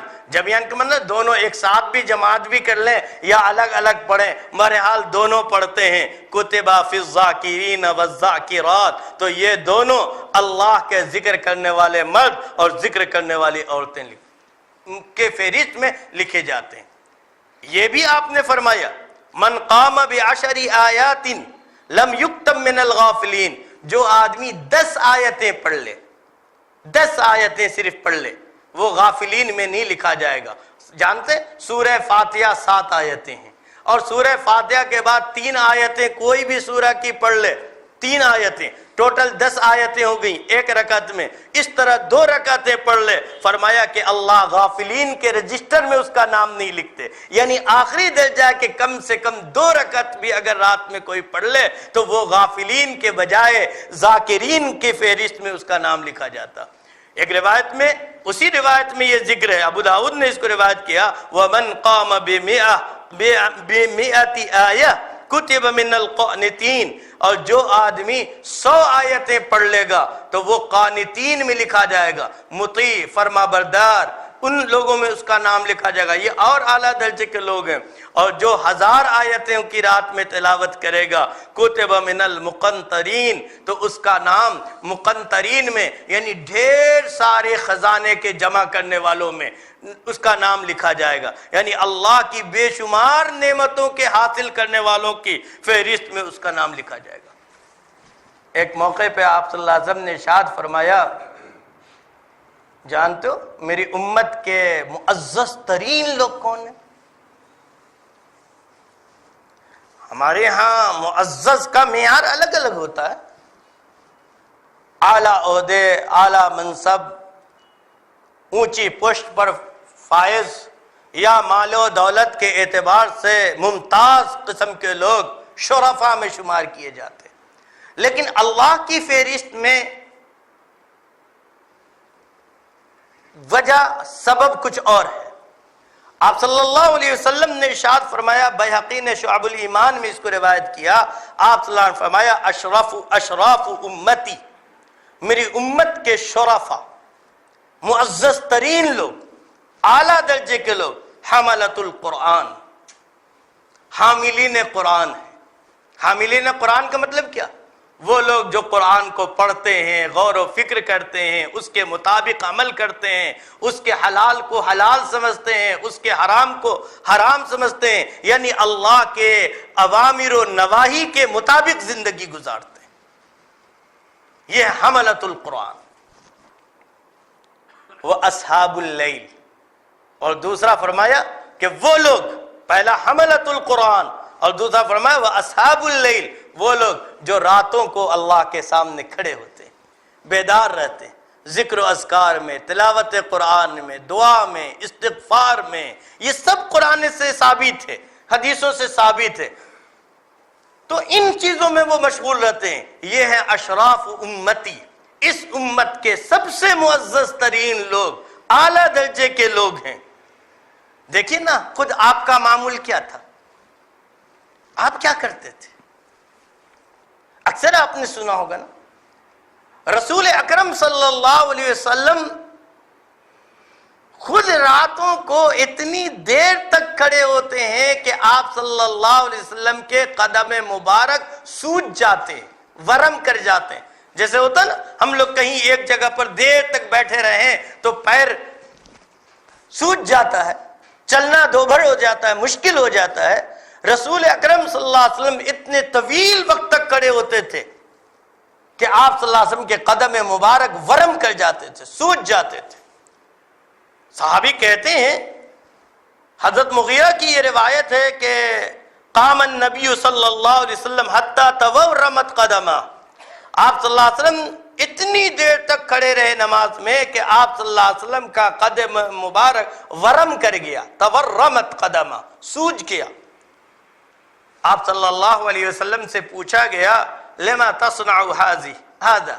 کا مطلب دونوں ایک ساتھ بھی جماعت بھی کر لیں یا الگ الگ پڑھیں، بہرحال دونوں پڑھتے ہیں، کتب فی الذاکرین والذاکرات، تو یہ دونوں اللہ کے ذکر کرنے والے مرد اور ذکر کرنے والی عورتیں کے فہرست میں لکھے جاتے ہیں۔ یہ بھی آپ نے فرمایا من قام بعشر آیات لم یکتب من الغافلین، جو آدمی 10 آیتیں پڑھ لے، 10 آیتیں صرف پڑھ لے، وہ غافلین میں نہیں لکھا جائے گا۔ جانتے سورہ فاتحہ 7 آیتیں ہیں، اور سورہ فاتحہ کے بعد 3 آیتیں کوئی بھی سورہ کی پڑھ لے، 3 آیتیں، ٹوٹل 10 آیتیں ہو گئیں ایک رکعت میں۔ اس طرح 2 رکعتیں پڑھ لے، فرمایا کہ اللہ غافلین کے رجسٹر میں اس کا نام نہیں لکھتے، یعنی آخری درجہ کہ کم سے کم 2 رکعت بھی اگر رات میں کوئی پڑھ لے تو وہ غافلین کے بجائے ذاکرین کی فہرست میں اس کا نام لکھا جاتا۔ ایک روایت میں، اسی روایت میں یہ ذکر ہے، ابو داؤد نے اس کو روایت کیا وَمَنْ قَامَ بِمِئَةِ آیَةٍ کتب من القانتین، اور جو آدمی 100 آیتیں پڑھ لے گا تو وہ قانتین میں لکھا جائے گا، مطیع، فرما بردار، ان لوگوں میں اس کا نام لکھا جائے گا۔ یہ اور اعلیٰ درجے کے لوگ ہیں۔ اور جو 1000 آیتیں کی رات میں تلاوت کرے گا کتب من المقنطرین، تو اس کا نام مقنطرین میں، یعنی ڈھیر سارے خزانے کے جمع کرنے والوں میں اس کا نام لکھا جائے گا، یعنی اللہ کی بے شمار نعمتوں کے حاصل کرنے والوں کی فہرست میں اس کا نام لکھا جائے گا۔ ایک موقع پہ آپ صلی اللہ علیہ وسلم نے ارشاد فرمایا، جانتے ہو میری امت کے معزز ترین لوگ کون ہیں؟ ہمارے ہاں معزز کا معیار الگ الگ ہوتا ہے، اعلیٰ عہدے، اعلیٰ منصب، اونچی پوسٹ پر فائز، یا مال و دولت کے اعتبار سے ممتاز قسم کے لوگ شرفاء میں شمار کیے جاتے ہیں۔ لیکن اللہ کی فہرست میں وجہ سبب کچھ اور ہے۔ آپ صلی اللہ علیہ وسلم نے ارشاد فرمایا، بیہقی نے شعب الایمان میں اس کو روایت کیا، آپ صلی اللہ علیہ وسلم نے فرمایا اشراف امتی، میری امت کے شرفاء، معزز ترین لوگ، اعلیٰ درجے کے لوگ، حملۃ القرآن، حاملین قرآن ہیں۔ حاملین قرآن کا مطلب کیا؟ وہ لوگ جو قرآن کو پڑھتے ہیں، غور و فکر کرتے ہیں، اس کے مطابق عمل کرتے ہیں، اس کے حلال کو حلال سمجھتے ہیں، اس کے حرام کو حرام سمجھتے ہیں، یعنی اللہ کے اوامر و نواہی کے مطابق زندگی گزارتے ہیں۔ یہ حملۃ القرآن واصحاب اللیل، اور دوسرا فرمایا کہ وہ لوگ، پہلا حملۃ القرآن اور دوسرا فرمایا واصحاب اللیل، وہ لوگ جو راتوں کو اللہ کے سامنے کھڑے ہوتے ہیں، بیدار رہتے ہیں، ذکر و اذکار میں، تلاوت قرآن میں، دعا میں، استغفار میں، یہ سب قرآن سے ثابت ہے، حدیثوں سے ثابت ہے، تو ان چیزوں میں وہ مشغول رہتے ہیں۔ یہ ہیں اشراف امتی، اس امت کے سب سے معزز ترین لوگ، اعلیٰ درجے کے لوگ ہیں۔ دیکھیے نا، خود آپ کا معمول کیا تھا، آپ کیا کرتے تھے؟ اکثر آپ نے سنا ہوگا نا، رسول اکرم صلی اللہ علیہ وسلم خود راتوں کو اتنی دیر تک کھڑے ہوتے ہیں کہ آپ صلی اللہ علیہ وسلم کے قدم مبارک سوج جاتے ہیں، ورم کر جاتے ہیں۔ جیسے ہوتا نا، ہم لوگ کہیں ایک جگہ پر دیر تک بیٹھے رہیں تو پیر سوج جاتا ہے، چلنا دوبھر ہو جاتا ہے، مشکل ہو جاتا ہے۔ رسول اکرم صلی اللہ علیہ وسلم اتنے طویل وقت تک کھڑے ہوتے تھے کہ آپ صلی اللہ علیہ وسلم کے قدم مبارک ورم کر جاتے تھے، سوج جاتے تھے۔ صحابی کہتے ہیں، حضرت مغیرہ کی یہ روایت ہے کہ قام النبی صلی اللہ علیہ وسلم حتی تورمت قدمہ، آپ صلی اللہ علیہ وسلم اتنی دیر تک کھڑے رہے نماز میں کہ آپ صلی اللہ علیہ وسلم کا قدم مبارک ورم کر گیا، تورمت قدمہ، سوج گیا۔ آپ صلی اللہ علیہ وسلم سے پوچھا گیا، لما تصنع هذا،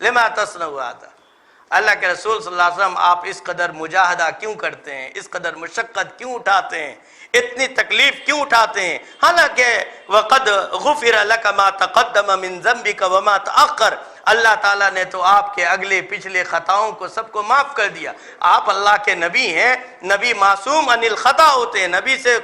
لما تصنع هذا، اللہ کے رسول صلی اللہ علیہ وسلم آپ اس قدر مجاہدہ کیوں کرتے ہیں، اس قدر مشقت کیوں اٹھاتے ہیں، اتنی تکلیف کیوں اٹھاتے ہیں؟ حالانکہ وَقَدْ غُفِرَ لَكَ مَا تَقَدَّمَ مِن ذَنْبِكَ وَمَا تَأَخَّرَ، اللہ تعالیٰ نے تو آپ کے اگلے پچھلے خطاؤں کو سب کو معاف کر دیا۔ آپ اللہ کے نبی ہیں، نبی معصوم عن الخطا ہوتے ہیں، نبی سے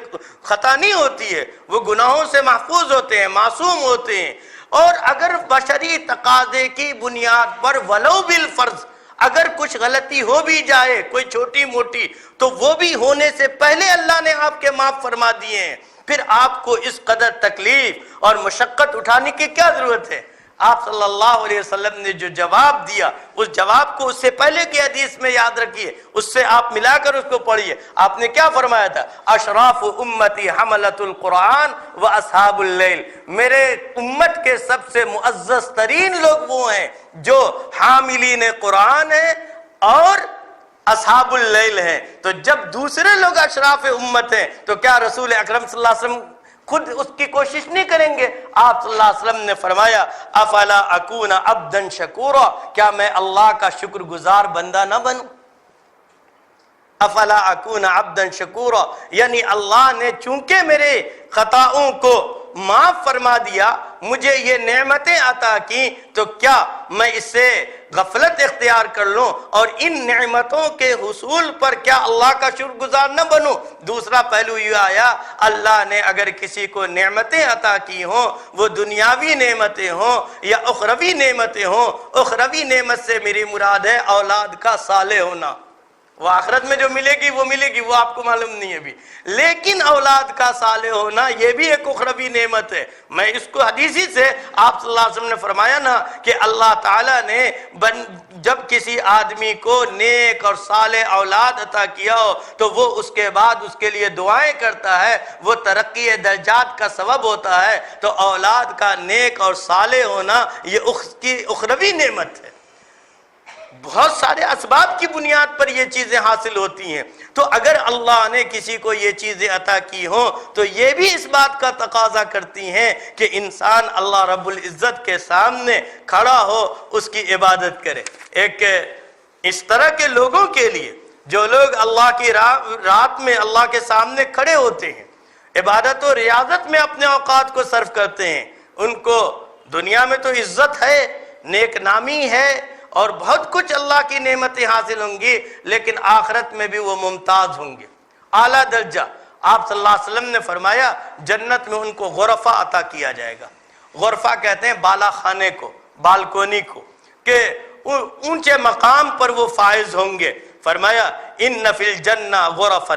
خطا نہیں ہوتی ہے، وہ گناہوں سے محفوظ ہوتے ہیں، معصوم ہوتے ہیں۔ اور اگر بشری تقاضے کی بنیاد پر ولو بالفرض اگر کچھ غلطی ہو بھی جائے، کوئی چھوٹی موٹی، تو وہ بھی ہونے سے پہلے اللہ نے آپ کے معاف فرما دیے ہیں، پھر آپ کو اس قدر تکلیف اور مشقت اٹھانے کی کیا ضرورت ہے؟ آپ صلی اللہ علیہ وسلم نے جو جواب دیا، اس جواب کو اس سے پہلے کی حدیث میں یاد رکھیے، اس سے آپ ملا کر اس کو پڑھیے۔ آپ نے کیا فرمایا تھا؟ اشراف امتی حملۃ القرآن و اصحاب اللیل، میرے امت کے سب سے معزز ترین لوگ وہ ہیں جو حاملین قرآن ہیں اور اصحاب اللیل ہیں۔ تو جب دوسرے لوگ اشراف امت ہیں تو کیا رسول اکرم صلی اللہ علیہ وسلم خود اس کی کوشش نہیں کریں گے؟ آپ صلی اللہ علیہ وسلم نے فرمایا، افلا اکون عبدا شکورا، کیا میں اللہ کا شکر گزار بندہ نہ بنوں؟ افلا اکون عبدا شکورا، یعنی اللہ نے چونکہ میرے خطاؤں کو معاف فرما دیا، مجھے یہ نعمتیں عطا کی، تو کیا میں اس سے غفلت اختیار کر لوں اور ان نعمتوں کے حصول پر کیا اللہ کا شکر گزار نہ بنوں؟ دوسرا پہلو یہ آیا، اللہ نے اگر کسی کو نعمتیں عطا کی ہوں، وہ دنیاوی نعمتیں ہوں یا اخروی نعمتیں ہوں، اخروی نعمت سے میری مراد ہے اولاد کا صالح ہونا، وہ آخرت میں جو ملے گی وہ ملے گی، وہ آپ کو معلوم نہیں ہے ابھی، لیکن اولاد کا صالح ہونا یہ بھی ایک اخروی نعمت ہے۔ میں اس کو حدیثی سے آپ صلی اللہ علیہ وسلم نے فرمایا نا کہ اللہ تعالیٰ نے جب کسی آدمی کو نیک اور صالح اولاد عطا کیا ہو تو وہ اس کے بعد اس کے لیے دعائیں کرتا ہے، وہ ترقی درجات کا سبب ہوتا ہے۔ تو اولاد کا نیک اور صالح ہونا یہ اس کی اخروی نعمت ہے، بہت سارے اسباب کی بنیاد پر یہ چیزیں حاصل ہوتی ہیں۔ تو اگر اللہ نے کسی کو یہ چیزیں عطا کی ہوں تو یہ بھی اس بات کا تقاضا کرتی ہیں کہ انسان اللہ رب العزت کے سامنے کھڑا ہو، اس کی عبادت کرے۔ ایک اس طرح کے لوگوں کے لیے جو لوگ اللہ کی رات میں اللہ کے سامنے کھڑے ہوتے ہیں، عبادت و ریاضت میں اپنے اوقات کو صرف کرتے ہیں، ان کو دنیا میں تو عزت ہے، نیک نامی ہے اور بہت کچھ اللہ کی نعمتیں حاصل ہوں گی، لیکن آخرت میں بھی وہ ممتاز ہوں گے، اعلیٰ درجہ۔ آپ صلی اللہ علیہ وسلم نے فرمایا جنت میں ان کو غرفہ عطا کیا جائے گا۔ غرفہ کہتے ہیں بالا خانے کو، بالکونی کو، کہ اونچے مقام پر وہ فائز ہوں گے۔ فرمایا ان فی الجنہ غرفا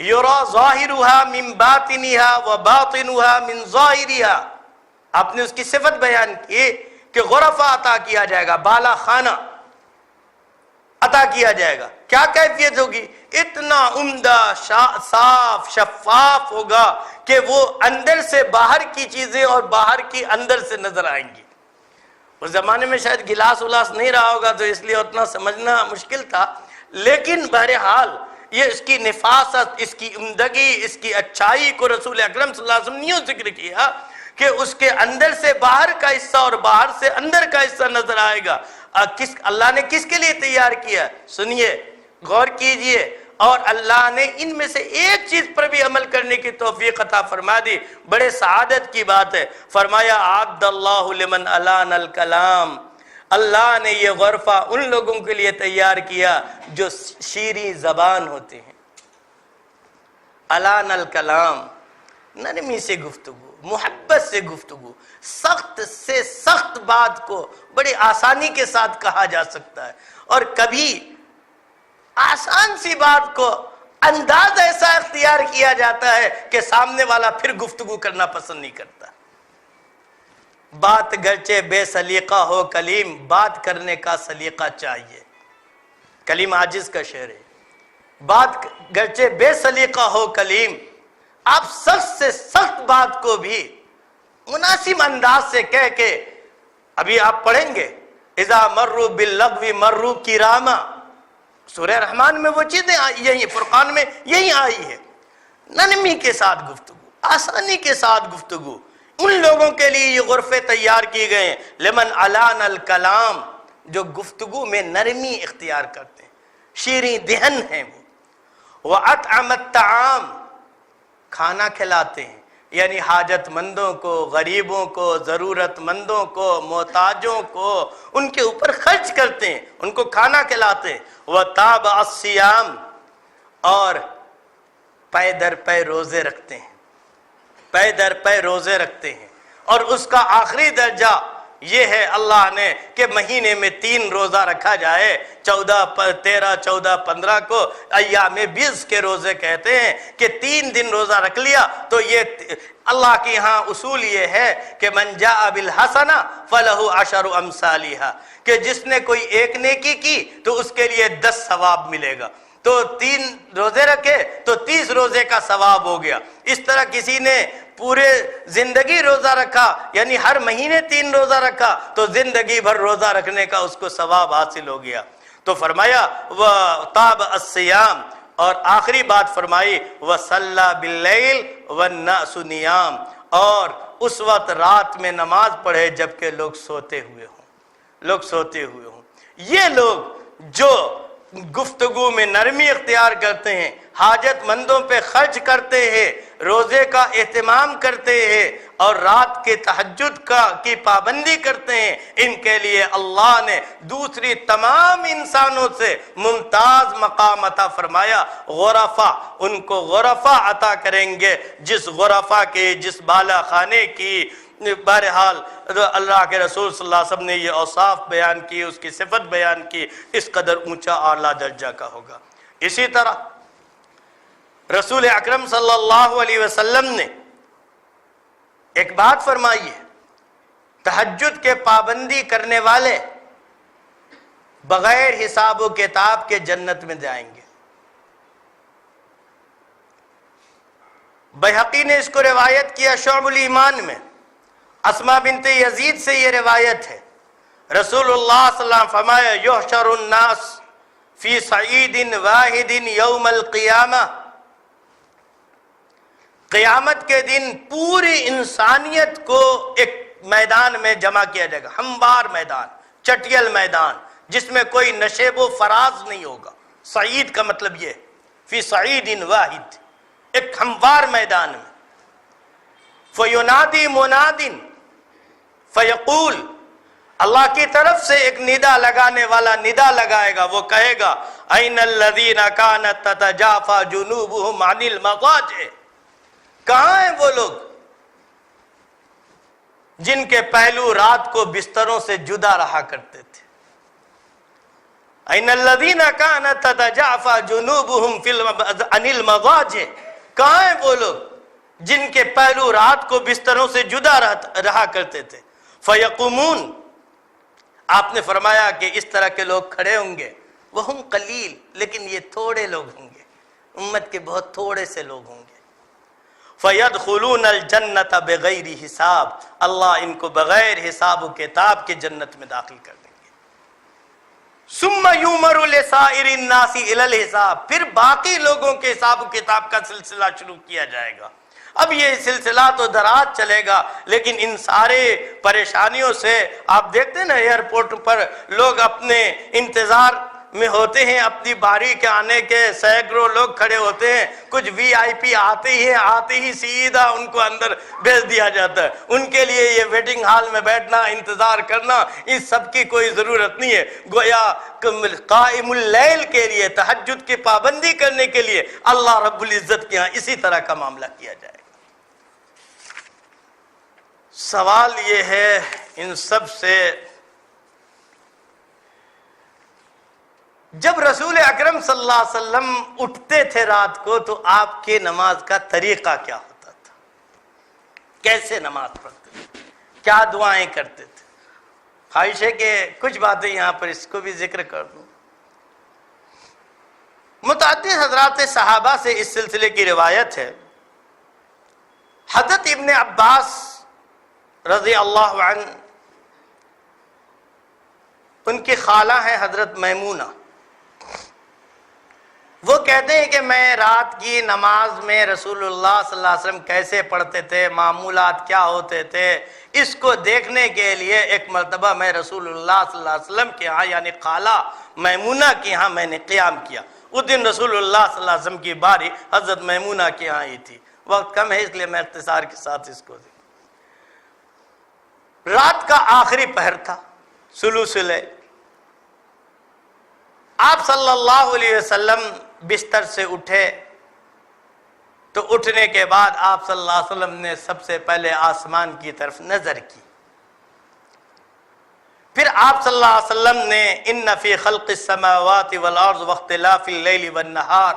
یرا ظاہرها من باطنها وباطنها من ظاہرها۔ آپ نے اس کی صفت بیان کی کہ غرفہ عطا کیا جائے گا، بالا خانہ عطا کیا جائے گا۔ کیا کیفیت ہوگی؟ اتنا عمدہ، صاف، شفاف ہوگا کہ وہ اندر سے باہر کی چیزیں اور باہر کی اندر سے نظر آئیں گی۔ اس زمانے میں شاید گلاس ولاس نہیں رہا ہوگا تو اس لیے اتنا سمجھنا مشکل تھا، لیکن بہرحال یہ اس کی نفاست، اس کی عمدگی، اس کی اچھائی کو رسول اکرم صلی اللہ علیہ وسلم نے یوں ذکر کیا کہ اس کے اندر سے باہر کا حصہ اور باہر سے اندر کا حصہ نظر آئے گا۔ اللہ نے کس کے لیے تیار کیا؟ سنیے، غور کیجئے، اور اللہ نے ان میں سے ایک چیز پر بھی عمل کرنے کی توفیق عطا فرما دی۔ بڑے سعادت کی بات ہے، فرمایا عبد اللہ لمن الان الکلام، اللہ نے یہ غرفہ ان لوگوں کے لیے تیار کیا جو شیریں زبان ہوتے ہیں۔ الان الکلام، نرمی سے گفتگو، محبت سے گفتگو، سخت سے سخت بات کو بڑی آسانی کے ساتھ کہا جا سکتا ہے، اور کبھی آسان سی بات کو انداز ایسا اختیار کیا جاتا ہے کہ سامنے والا پھر گفتگو کرنا پسند نہیں کرتا۔ بات گرچہ بے سلیقہ ہو کلیم، بات کرنے کا سلیقہ چاہیے۔ کلیم عاجز کا شعر ہے، بات گرچہ بے سلیقہ ہو کلیم، آپ سخت سے سخت بات کو بھی مناسب انداز سے کہہ کے، ابھی آپ پڑھیں گے اذا مروا باللغو مروا کراما، سورہ رحمان میں وہ چیزیں یہی، فرقان میں یہی آئی ہے۔ نرمی کے ساتھ گفتگو، آسانی کے ساتھ گفتگو، ان لوگوں کے لیے یہ غرفے تیار کی گئے ہیں لمن الان الکلام، جو گفتگو میں نرمی اختیار کرتے ہیں، شیریں دہن ہیں وہ، وَأَطْعَمَ الطَّعَامِ، کھانا کھلاتے ہیں، یعنی حاجت مندوں کو، غریبوں کو، ضرورت مندوں کو، محتاجوں کو ان کے اوپر خرچ کرتے ہیں، ان کو کھانا کھلاتے ہیں۔ وَتَابَعَ الصِّيَامِ، اور پے در پے روزے رکھتے ہیں، پے در پے روزے رکھتے ہیں، اور اس کا آخری درجہ یہ ہے اللہ نے کہ مہینے میں 3 روزہ رکھا جائے، 14، 13، 14، 15 کو ایام 20 کے روزے کہتے ہیں کہ 3 دن روزہ رکھ لیا تو یہ اللہ کے ہاں اصول یہ ہے کہ من جاء بالحسنہ فلہ 10 امثالھا، کہ جس نے کوئی ایک نیکی کی تو اس کے لیے 10 ثواب ملے گا، تو 3 روزے رکھے تو 30 روزے کا ثواب ہو گیا۔ اس طرح کسی نے پورے زندگی روزہ رکھا، یعنی ہر مہینے 3 روزہ رکھا تو زندگی بھر روزہ رکھنے کا اس کو ثواب حاصل ہو گیا۔ تو فرمایا وَطَابَ الصِّيَامِ، اور آخری بات فرمائی وَصَلَّى بِاللَّيْلِ وَالنَّاسُ نِيَامٌ، اور اس وقت رات میں نماز پڑھے جبکہ لوگ سوتے ہوئے ہوں، لوگ سوتے ہوئے ہوں۔ یہ لوگ جو گفتگو میں نرمی اختیار کرتے ہیں، حاجت مندوں پہ خرچ کرتے ہیں، روزے کا اہتمام کرتے ہیں، اور رات کے تہجد کی پابندی کرتے ہیں، ان کے لیے اللہ نے دوسری تمام انسانوں سے ممتاز مقام عطا فرمایا۔ غرفہ، ان کو غرفہ عطا کریں گے، جس غرفہ کے، جس بالا خانے کی، بہرحال اللہ کے رسول صلی اللہ علیہ وسلم نے یہ اوصاف بیان کی، اس کی صفت بیان کی، اس قدر اونچا اعلیٰ درجہ کا ہوگا۔ اسی طرح رسول اکرم صلی اللہ علیہ وسلم نے ایک بات فرمائی ہے، تہجد کے پابندی کرنے والے بغیر حساب و کتاب کے جنت میں جائیں گے۔ بہقی نے اس کو روایت کیا شعب الایمان میں، اسماء بنت یزید سے یہ روایت ہے، رسول اللہ صلی اللہ علیہ وسلم فرمایا یحشر الناس فی صعید واحد یوم القیامہ، قیامت کے دن پوری انسانیت کو ایک میدان میں جمع کیا جائے گا، ہموار میدان، چٹیل میدان، جس میں کوئی نشیب و فراز نہیں ہوگا۔ صعید کا مطلب یہ فی صعید واحد، ایک ہموار میدان میں۔ فَيُنَادِي مُنَادٍ فَيَقُولُ، اللہ کی طرف سے ایک ندا لگانے والا ندا لگائے گا، وہ کہے گا أَيْنَ الَّذِينَ كَانَتْ تَتَجَافَى جُنُوبُهُمْ عَنِ الْمَضَاجِعِ، کہاں ہیں وہ لوگ جن کے پہلو رات کو بستروں سے جدا رہا کرتے تھے؟ أَيْنَ الَّذِينَ كَانَتْ تَتَجَافَى جُنُوبُهُمْ عَنِ الْمَضَاجِعِ، کہاں ہیں وہ لوگ جن کے پہلو رات کو بستروں سے جدا رہا کرتے تھے؟ فَيَقُومُونَ، آپ نے فرمایا کہ اس طرح کے لوگ کھڑے ہوں گے، وہم قلیل، لیکن یہ تھوڑے لوگ ہوں گے، امت کے بہت تھوڑے سے لوگ ہوں گے۔ فَيَدْخُلُونَ الْجَنَّةَ بِغَيْرِ حساب، اللہ ان کو بغیر حساب و کتاب کے جنت میں داخل کر دیں گے۔ ثُمَّ يُؤْمَرُ لِسَائِرِ النَّاسِ إِلَى الْحِساب، پھر باقی لوگوں کے حساب و کتاب کا سلسلہ شروع کیا جائے گا۔ اب یہ سلسلہ تو دراز چلے گا، لیکن ان سارے پریشانیوں سے آپ دیکھتے ہیں نا ایئرپورٹ پر لوگ اپنے انتظار میں ہوتے ہیں، اپنی باری کے آنے کے سینکڑوں لوگ کھڑے ہوتے ہیں، کچھ وی آئی پی آتے ہی سیدھا ان کو اندر بھیج دیا جاتا ہے۔ ان کے لیے یہ ویٹنگ ہال میں بیٹھنا، انتظار کرنا، اس سب کی کوئی ضرورت نہیں ہے۔ گویا قائم اللیل کے لیے، تہجد کی پابندی کرنے کے لیے اللہ رب العزت کے ہاں اسی طرح کا معاملہ کیا جائے گا۔ سوال یہ ہے ان سب سے، جب رسول اکرم صلی اللہ علیہ وسلم اٹھتے تھے رات کو تو آپ کے نماز کا طریقہ کیا ہوتا تھا؟ کیسے نماز پڑھتے تھے؟ کیا دعائیں کرتے تھے؟ خواہش ہے کہ کچھ باتیں یہاں پر اس کو بھی ذکر کر دوں۔ متعدد حضرات صحابہ سے اس سلسلے کی روایت ہے۔ حضرت ابن عباس رضی اللہ عنہ، ان کی خالہ ہیں حضرت میمونہ، وہ کہتے ہیں کہ میں رات کی نماز میں رسول اللہ صلی اللہ علیہ وسلم کیسے پڑھتے تھے، معمولات کیا ہوتے تھے، اس کو دیکھنے کے لیے ایک مرتبہ میں رسول اللہ صلی اللہ علیہ وسلم کے ہاں یعنی خالہ میمونہ کے ہاں میں نے قیام کیا۔ اس دن رسول اللہ صلی اللہ علیہ وسلم کی باری حضرت میمونہ کے ہاں ہی تھی۔ وقت کم ہے اس لیے میں اختصار کے ساتھ اس کو رات کا آخری پہر تھا، ثلث اللیل۔ آپ صلی اللہ علیہ وسلم بستر سے اٹھے تو اٹھنے کے بعد آپ صلی اللہ علیہ وسلم نے سب سے پہلے آسمان کی طرف نظر کی، پھر آپ صلی اللہ علیہ وسلم نے ان فی خلق السماوات والارض واختلاف اللیل والنہار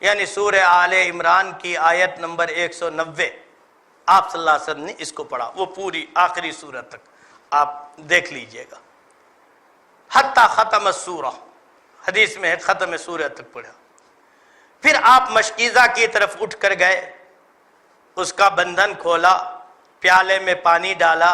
یعنی سورہ آل عمران کی آیت نمبر 190 آپ صلی اللہ علیہ وسلم نے اس کو پڑھا، وہ پوری آخری سورہ تک آپ دیکھ لیجئے گا، حتی ختم السورہ، حدیث میں ہے ختم سورہ تک پڑھا۔ پھر آپ مشکیزہ کی طرف اٹھ کر گئے، اس کا بندھن کھولا، پیالے میں پانی ڈالا،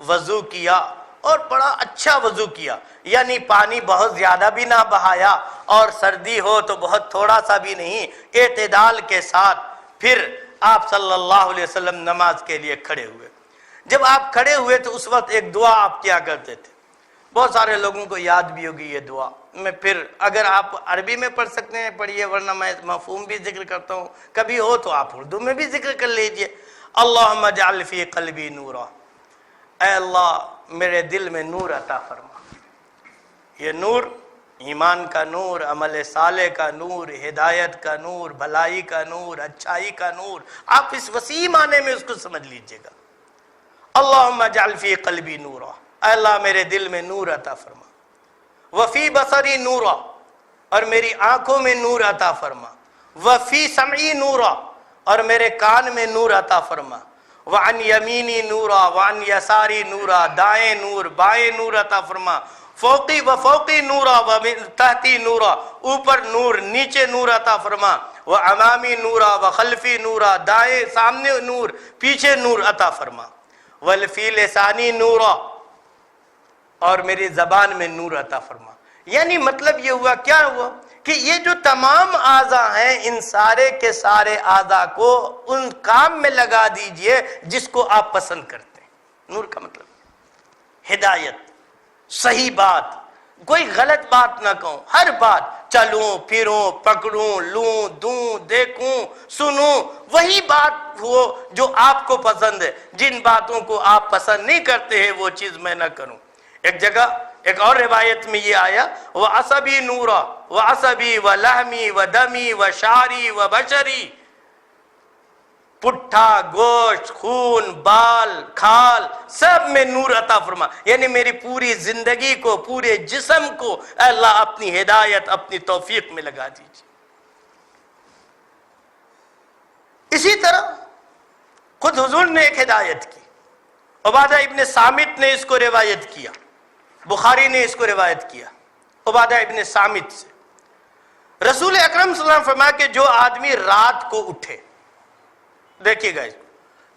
وضو کیا اور بڑا اچھا وضو کیا، یعنی پانی بہت زیادہ بھی نہ بہایا اور سردی ہو تو بہت تھوڑا سا بھی نہیں، اعتدال کے ساتھ۔ پھر آپ صلی اللہ علیہ وسلم نماز کے لیے کھڑے ہوئے۔ جب آپ کھڑے ہوئے تو اس وقت ایک دعا آپ کیا کرتے تھے، بہت سارے لوگوں کو یاد بھی ہوگی یہ دعا، میں پھر اگر آپ عربی میں پڑھ سکتے ہیں پڑھیے، ورنہ میں مفہوم بھی ذکر کرتا ہوں، کبھی ہو تو آپ اردو میں بھی ذکر کر لیجئے۔ اللہم اجعل فی قلبی نورا، اے اللہ میرے دل میں نور عطا فرما۔ یہ نور ایمان کا نور، عمل صالح کا نور، ہدایت کا نور، بھلائی کا نور، اچھائی کا نور، آپ اس وسیع معنی میں اس کو سمجھ لیجئے گا۔ اللہم اجعل فی قلبی نورا، اے اللہ میرے دل میں نور عطا فرما، وفی بصری نورا، اور میری آنکھوں میں نور عطا فرما، وفی سمعی نورا، اور میرے کان میں نور عطا فرما، وعن یمینی نورا وعن یساری نورا، دائیں نور بائیں نور عطا فرما، فوقی و فوقی نورا و تحتی نورا، اوپر نور نیچے نور عطا فرما، وامامی نورا و خلفی نورا، دائیں سامنے نور پیچھے نور عطا فرما، والفی لسانی نورا، اور میری زبان میں نور عطا فرما۔ یعنی مطلب یہ ہوا، کیا ہوا کہ یہ جو تمام اعضاء ہیں ان سارے کے سارے اعضاء کو ان کام میں لگا دیجئے جس کو آپ پسند کرتے ہیں۔ نور کا مطلب ہدایت، صحیح بات، کوئی غلط بات نہ کہوں، ہر بات چلوں پھروں پکڑوں لوں دوں دیکھوں سنوں، وہی بات ہو جو آپ کو پسند ہے، جن باتوں کو آپ پسند نہیں کرتے ہیں وہ چیز میں نہ کروں۔ ایک جگہ ایک اور روایت میں یہ آیا، وَعَصَبِي نُورًا وَعَصَبِي وَلَحْمِي وَدَمِي وَشَعْرِي وَبَشَرِي، پٹھا گوشت خون بال کھال سب میں نور عطا فرما، یعنی میری پوری زندگی کو پورے جسم کو اے اللہ اپنی ہدایت اپنی توفیق میں لگا دیجیے۔ اسی طرح خود حضور نے ایک ہدایت کی، عبادہ ابن صامت نے اس کو روایت کیا، بخاری نے اس کو روایت کیا عبادہ ابن صامت سے۔ رسول اکرم صلی اللہ علیہ وسلم فرمایا کہ جو آدمی رات کو اٹھے، دیکھیے گا اس کو،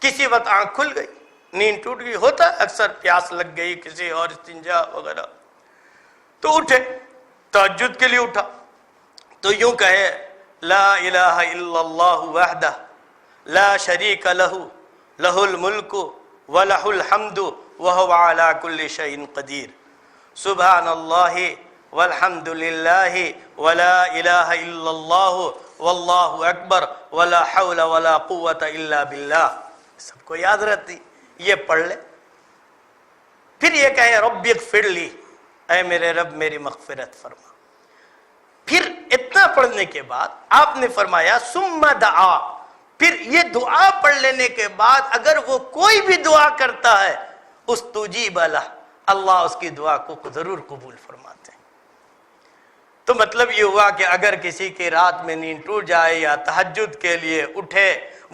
کسی وقت آنکھ کھل گئی، نیند ٹوٹ گئی، ہوتا ہے اکثر، پیاس لگ گئی کسی اور استنجا وغیرہ، تو اٹھے، تہجد کے لیے اٹھا، تو یوں کہے لا الہ الا اللہ وحدہ لا شریک لہ لہ الملک ولہ الحمد وہو علی کل شیء قدیر، سبحان اللہ والحمد للہ ولا الہ الا اللہ واللہ اکبر ولا حول ولا قوة الا باللہ۔ سب کو یاد رہتی، یہ پڑھ لے، پھر یہ کہے رب اغفر لی، اے میرے رب میری مغفرت فرما۔ پھر اتنا پڑھنے کے بعد آپ نے فرمایا ثم دعا، پھر یہ دعا پڑھ لینے کے بعد اگر وہ کوئی بھی دعا کرتا ہے استجیب لہ، اللہ اس کی دعا کو ضرور قبول فرماتے ہیں۔ تو مطلب یہ ہوا کہ اگر کسی کی رات میں نیند ٹوٹ جائے یا تہجد کے لیے اٹھے،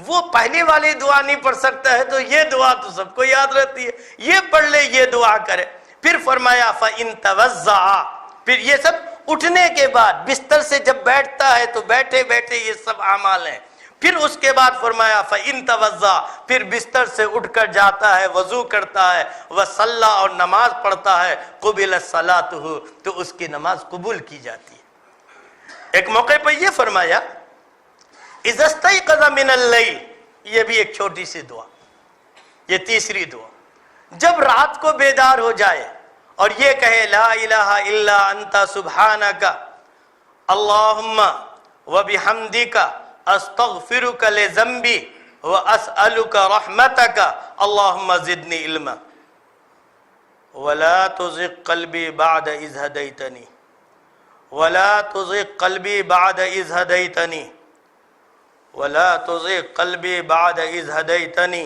وہ پہلی والی دعا نہیں پڑھ سکتا ہے تو یہ دعا تو سب کو یاد رہتی ہے، یہ پڑھ لے، یہ دعا کرے۔ پھر فرمایا فَإِن تَوَضَّعَ، پھر یہ سب اٹھنے کے بعد بستر سے جب بیٹھتا ہے تو بیٹھے بیٹھے یہ سب اعمال ہیں۔ پھر اس کے بعد فرمایا فَإِن تَوَضَّعَ، پھر بستر سے اٹھ کر جاتا ہے، وضو کرتا ہے، وَصَلَّى، اور نماز پڑھتا ہے، قُبِلَتْ صَلَاتُهُ، تو اس کی نماز قبول کی جاتی ہے۔ ایک موقع پر یہ فرمایا اِذَا اسْتَيْقَظَ مِنَ اللَّيْلِ، یہ بھی ایک چھوٹی سی دعا، یہ تیسری دعا، جب رات کو بیدار ہو جائے اور یہ کہے لا الہ الا انت سبحانک اللہم وبحمدک استغفرک لذنبی واسألک رحمتک اللہم زدنی علما ولا تزغ قلبی بعد اذ ہدیتنی ولا تزغ قلبی بعد اذ ہدیتنی ولا تزغ قلبی بعد اذ ہدیتنی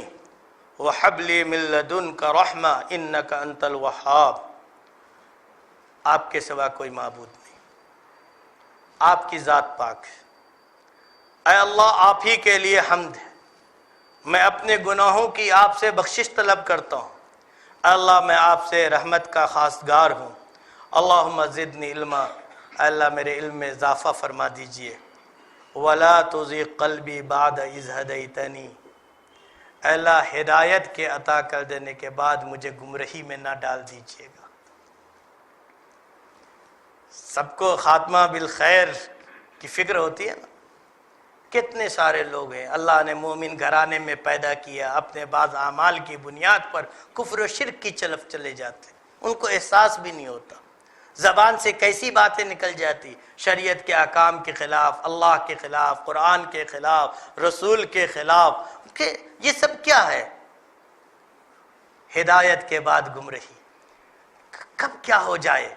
وَحَبْ لِي مِن لَدُنْكَ رَحْمَةً إِنَّكَ أَنْتَ الْوَهَّابُ۔ آپ کے سوا کوئی معبود نہیں، آپ کی ذات پاک ہے، اے اللہ آپ ہی کے لیے حمد ہے، میں اپنے گناہوں کی آپ سے بخشش طلب کرتا ہوں، اے اللہ میں آپ سے رحمت کا خواستگار ہوں، اللہم زدنی علما، اے اللہ میرے علم میں اضافہ فرما دیجئے، وَلَا تُزِغْ قَلْبِي بَعْدَ إِذْ هَدَيْتَنِي، اے اللہ ہدایت کے عطا کر دینے کے بعد مجھے گمراہی میں نہ ڈال دیجیے گا۔ سب کو خاتمہ بالخیر کی فکر ہوتی ہے نا، کتنے سارے لوگ ہیں اللہ نے مومن گھرانے میں پیدا کیا، اپنے بعض اعمال کی بنیاد پر کفر و شرک کی طرف چلے جاتے، ان کو احساس بھی نہیں ہوتا، زبان سے کیسی باتیں نکل جاتی، شریعت کے احکام کے خلاف، اللہ کے خلاف، قرآن کے خلاف، رسول کے خلاف، کہ یہ سب کیا ہے؟ ہدایت کے بعد گمراہی، کب کیا ہو جائے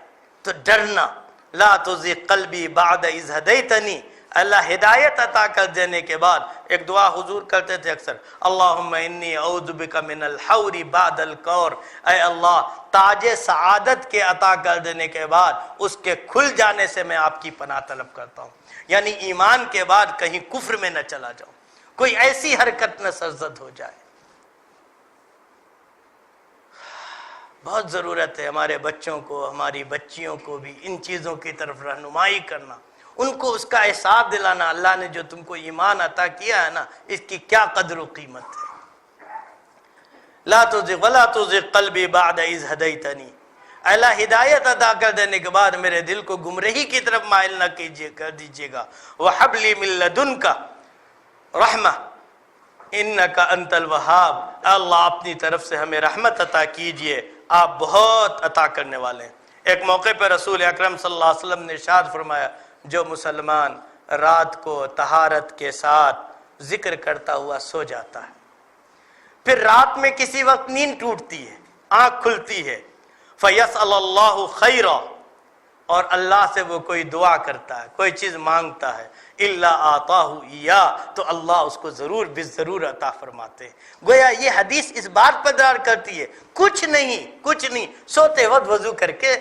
تو ڈرنا، لا تزغ قلبی بعد اذ ہدیتنی، اللہ ہدایت عطا کر دینے کے بعد ایک دعا حضور کرتے تھے اکثر، اللہم انی اعوذ بک من الحور بعد الکور، اے اللہ تاج سعادت کے عطا کر دینے کے بعد اس کے کھل جانے سے میں آپ کی پناہ طلب کرتا ہوں، یعنی ایمان کے بعد کہیں کفر میں نہ چلا جاؤں، کوئی ایسی حرکت نہ سرزد ہو جائے۔ بہت ضرورت ہے ہمارے بچوں کو، ہماری بچیوں کو بھی ان چیزوں کی طرف رہنمائی کرنا، ان کو اس کا احساس دلانا، اللہ نے جو تم کو ایمان عطا کیا ہے نا، اس کی کیا قدر و قیمت ہے۔ لا تزغ ولا تزغ قلبی بعد اذ ہدیتنی، اللہ ہدایت عطا کر دینے کے بعد میرے دل کو گمراہی کی طرف مائل نہ کر دیجیے گا، وَحَبْ لِي مِن لَدُنْكَ رحمہ انکا انت الوہاب، اللہ اپنی طرف سے ہمیں رحمت عطا کیجئے، آپ بہت عطا کرنے والے ہیں۔ ایک موقع پر رسول اکرم صلی اللہ علیہ وسلم نے ارشاد فرمایا، جو مسلمان رات کو طہارت کے ساتھ ذکر کرتا ہوا سو جاتا ہے، پھر رات میں کسی وقت نیند ٹوٹتی ہے، آنکھ کھلتی ہے، فَيَسْأَلَ اللَّهُ خَيْرًا، اور اللہ سے وہ کوئی دعا کرتا ہے، کوئی چیز مانگتا ہے، إِلَّا آتَاهُ إِيَّاهُ، تو اللہ اس کو ضرور بالضرور عطا فرماتے ہیں۔ گویا یہ حدیث اس بات پر دار کرتی ہے، کچھ نہیں، سوتے وقت وضو کر کے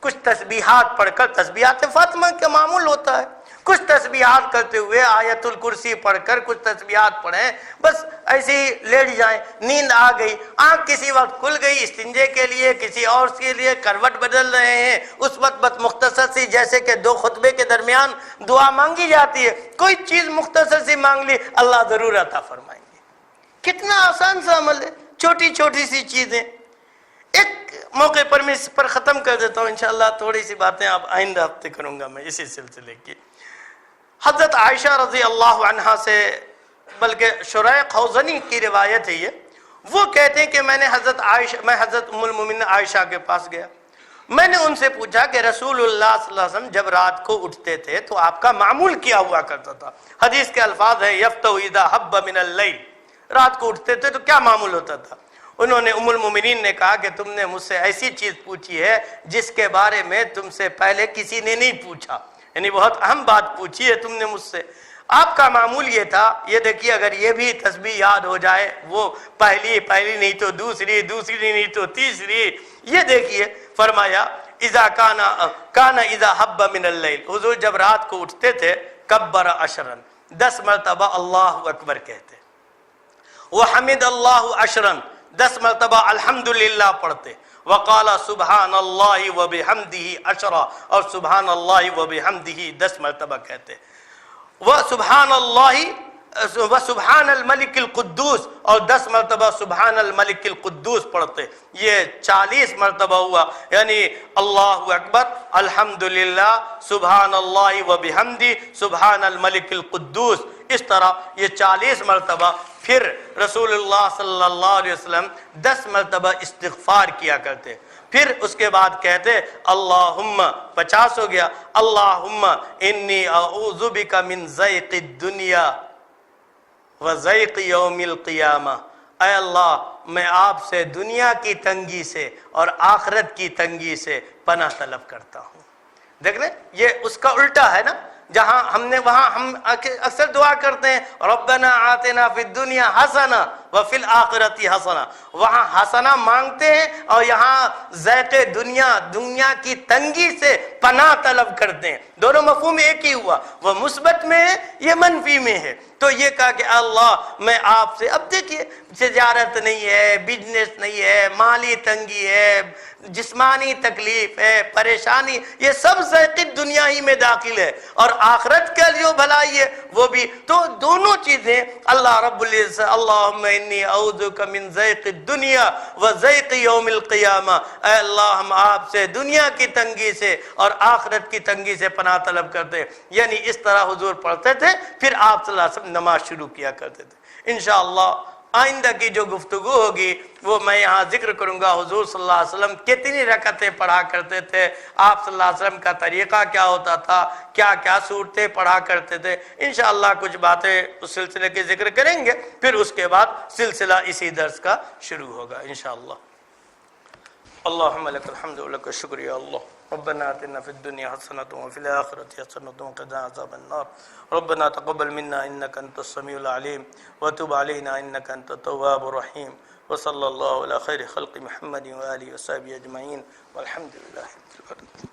کچھ تسبیحات پڑھ کر، تسبیحات فاطمہ کا معمول ہوتا ہے، کچھ تسبیحات کرتے ہوئے آیت الکرسی پڑھ کر کچھ تسبیحات پڑھیں، بس ایسے ہی لیٹ جائیں، نیند آ گئی، آنکھ کسی وقت کھل گئی، استنجے کے لیے کسی اور کے لیے کروٹ بدل رہے ہیں، اس وقت بس مختصر سی جیسے کہ 2 خطبے کے درمیان دعا مانگی جاتی ہے، کوئی چیز مختصر سی مانگ لی، اللہ ضرور عطا فرمائیں گے۔ کتنا آسان سا عمل ہے، چھوٹی چھوٹی سی چیزیں۔ ایک موقع پر میں اس پر ختم کر دیتا ہوں، انشاءاللہ تھوڑی سی باتیں آپ آئندہ ہفتے کروں گا میں اسی سلسلے کی۔ حضرت عائشہ رضی اللہ عنہا سے، بلکہ شریح خوزنی کی روایت ہے یہ، وہ کہتے ہیں کہ میں حضرت ام المومنین عائشہ کے پاس گیا، میں نے ان سے پوچھا کہ رسول اللہ صلی اللہ علیہ وسلم جب رات کو اٹھتے تھے تو آپ کا معمول کیا ہوا کرتا تھا؟ حدیث کے الفاظ ہیں یفتح اذا حب من اللیل، رات کو اٹھتے تھے تو کیا معمول ہوتا تھا؟ انہوں نے ام المومنین نے کہا کہ تم نے مجھ سے ایسی چیز پوچھی ہے جس کے بارے میں تم سے پہلے کسی نے نہیں پوچھا، یعنی بہت اہم بات پوچھی ہے تم نے مجھ سے۔ آپ کا معمول یہ تھا، یہ دیکھیے اگر یہ بھی تسبیح یاد ہو جائے، وہ پہلی نہیں تو دوسری نہیں تو تیسری، یہ دیکھیے فرمایا اذا کان اذا حب من اللیل، حضور جب رات کو اٹھتے تھے کبر 10 10 مرتبہ اللہ اکبر کہتے، وحمد اللہ 10 10 مرتبہ الحمدللہ پڑھتے، وقال سبحان اللہ وبحمدہ 10 اور سبحان اللہ وبحمدہ 10 مرتبہ کہتے، وسبحان اللہ وسبحان الملک القدوس اور 10 مرتبہ سبحان الملک القدوس پڑھتے، یہ 40 مرتبہ ہوا، یعنی اللہ اکبر، الحمدللہ، سبحان اللہ وبحمدہ، سبحان الملک القدوس، اس طرح یہ 40 مرتبہ۔ پھر رسول اللہ صلی اللہ علیہ وسلم 10 مرتبہ استغفار کیا کرتے، پھر اس کے بعد کہتے اللہم، 50 ہو گیا، اللہم انی اعوذ بک من ضیق الدنیا و ضیق یوم القیامہ، اے اللہ میں آپ سے دنیا کی تنگی سے اور آخرت کی تنگی سے پناہ طلب کرتا ہوں۔ دیکھ لیں یہ اس کا الٹا ہے نا، جہاں وہاں ہم اکثر دعا کرتے ہیں ربنا آتنا فی الدنیا حسنہ وفی الآخرۃ حسنہ، وہاں حسنہ مانگتے ہیں اور یہاں ذیق دنیا کی تنگی سے پناہ طلب کرتے ہیں، دونوں مفہوم ایک ہی ہوا، وہ مثبت میں ہے یہ منفی میں ہے۔ تو یہ کہا کہ اللہ میں آپ سے، اب دیکھیے تجارت نہیں ہے، بزنس نہیں ہے، مالی تنگی ہے، جسمانی تکلیف ہے، پریشانی، یہ سب ذیق دنیا ہی میں داخل ہے، اور آخرت کا جو بھلائی ہے وہ بھی، تو دونوں چیزیں اللہ رب العزت، اللہم انی اعوذ بک من ذیق الدنیا و ذیق یوم القیامہ، اے اللہ ہم آپ سے دنیا کی تنگی سے اور آخرت کی تنگی سے پناہ طلب کرتے ہیں۔ یعنی اس طرح حضور پڑھتے تھے، پھر آپ صلی اللہ علیہ وسلم نماز شروع کیا کرتے تھے۔ انشاءاللہ آئندہ کی جو گفتگو ہوگی وہ میں یہاں ذکر کروں گا، حضور صلی اللہ علیہ وسلم کتنی رکعتیں پڑھا کرتے تھے، آپ صلی اللہ علیہ وسلم کا طریقہ کیا ہوتا تھا، کیا کیا صورتیں پڑھا کرتے تھے۔ انشاءاللہ کچھ باتیں اس سلسلے کے ذکر کریں گے، پھر اس کے بعد سلسلہ اسی درس کا شروع ہوگا انشاءاللہ۔ اللہم لک الحمد و لک الشکر یا اللہ، ربنا آتنا فی الدنیا حسنۃ وفی الآخرۃ حسنۃ وقنا عذاب النار، ربنا تقبل منا انک انت السمیع العلیم وتب علینا انک انت التواب الرحیم، وصلی اللہ علی خیر خلق محمد وآلہ وصحبہ اجمعین، والحمد للہ رب العالمین۔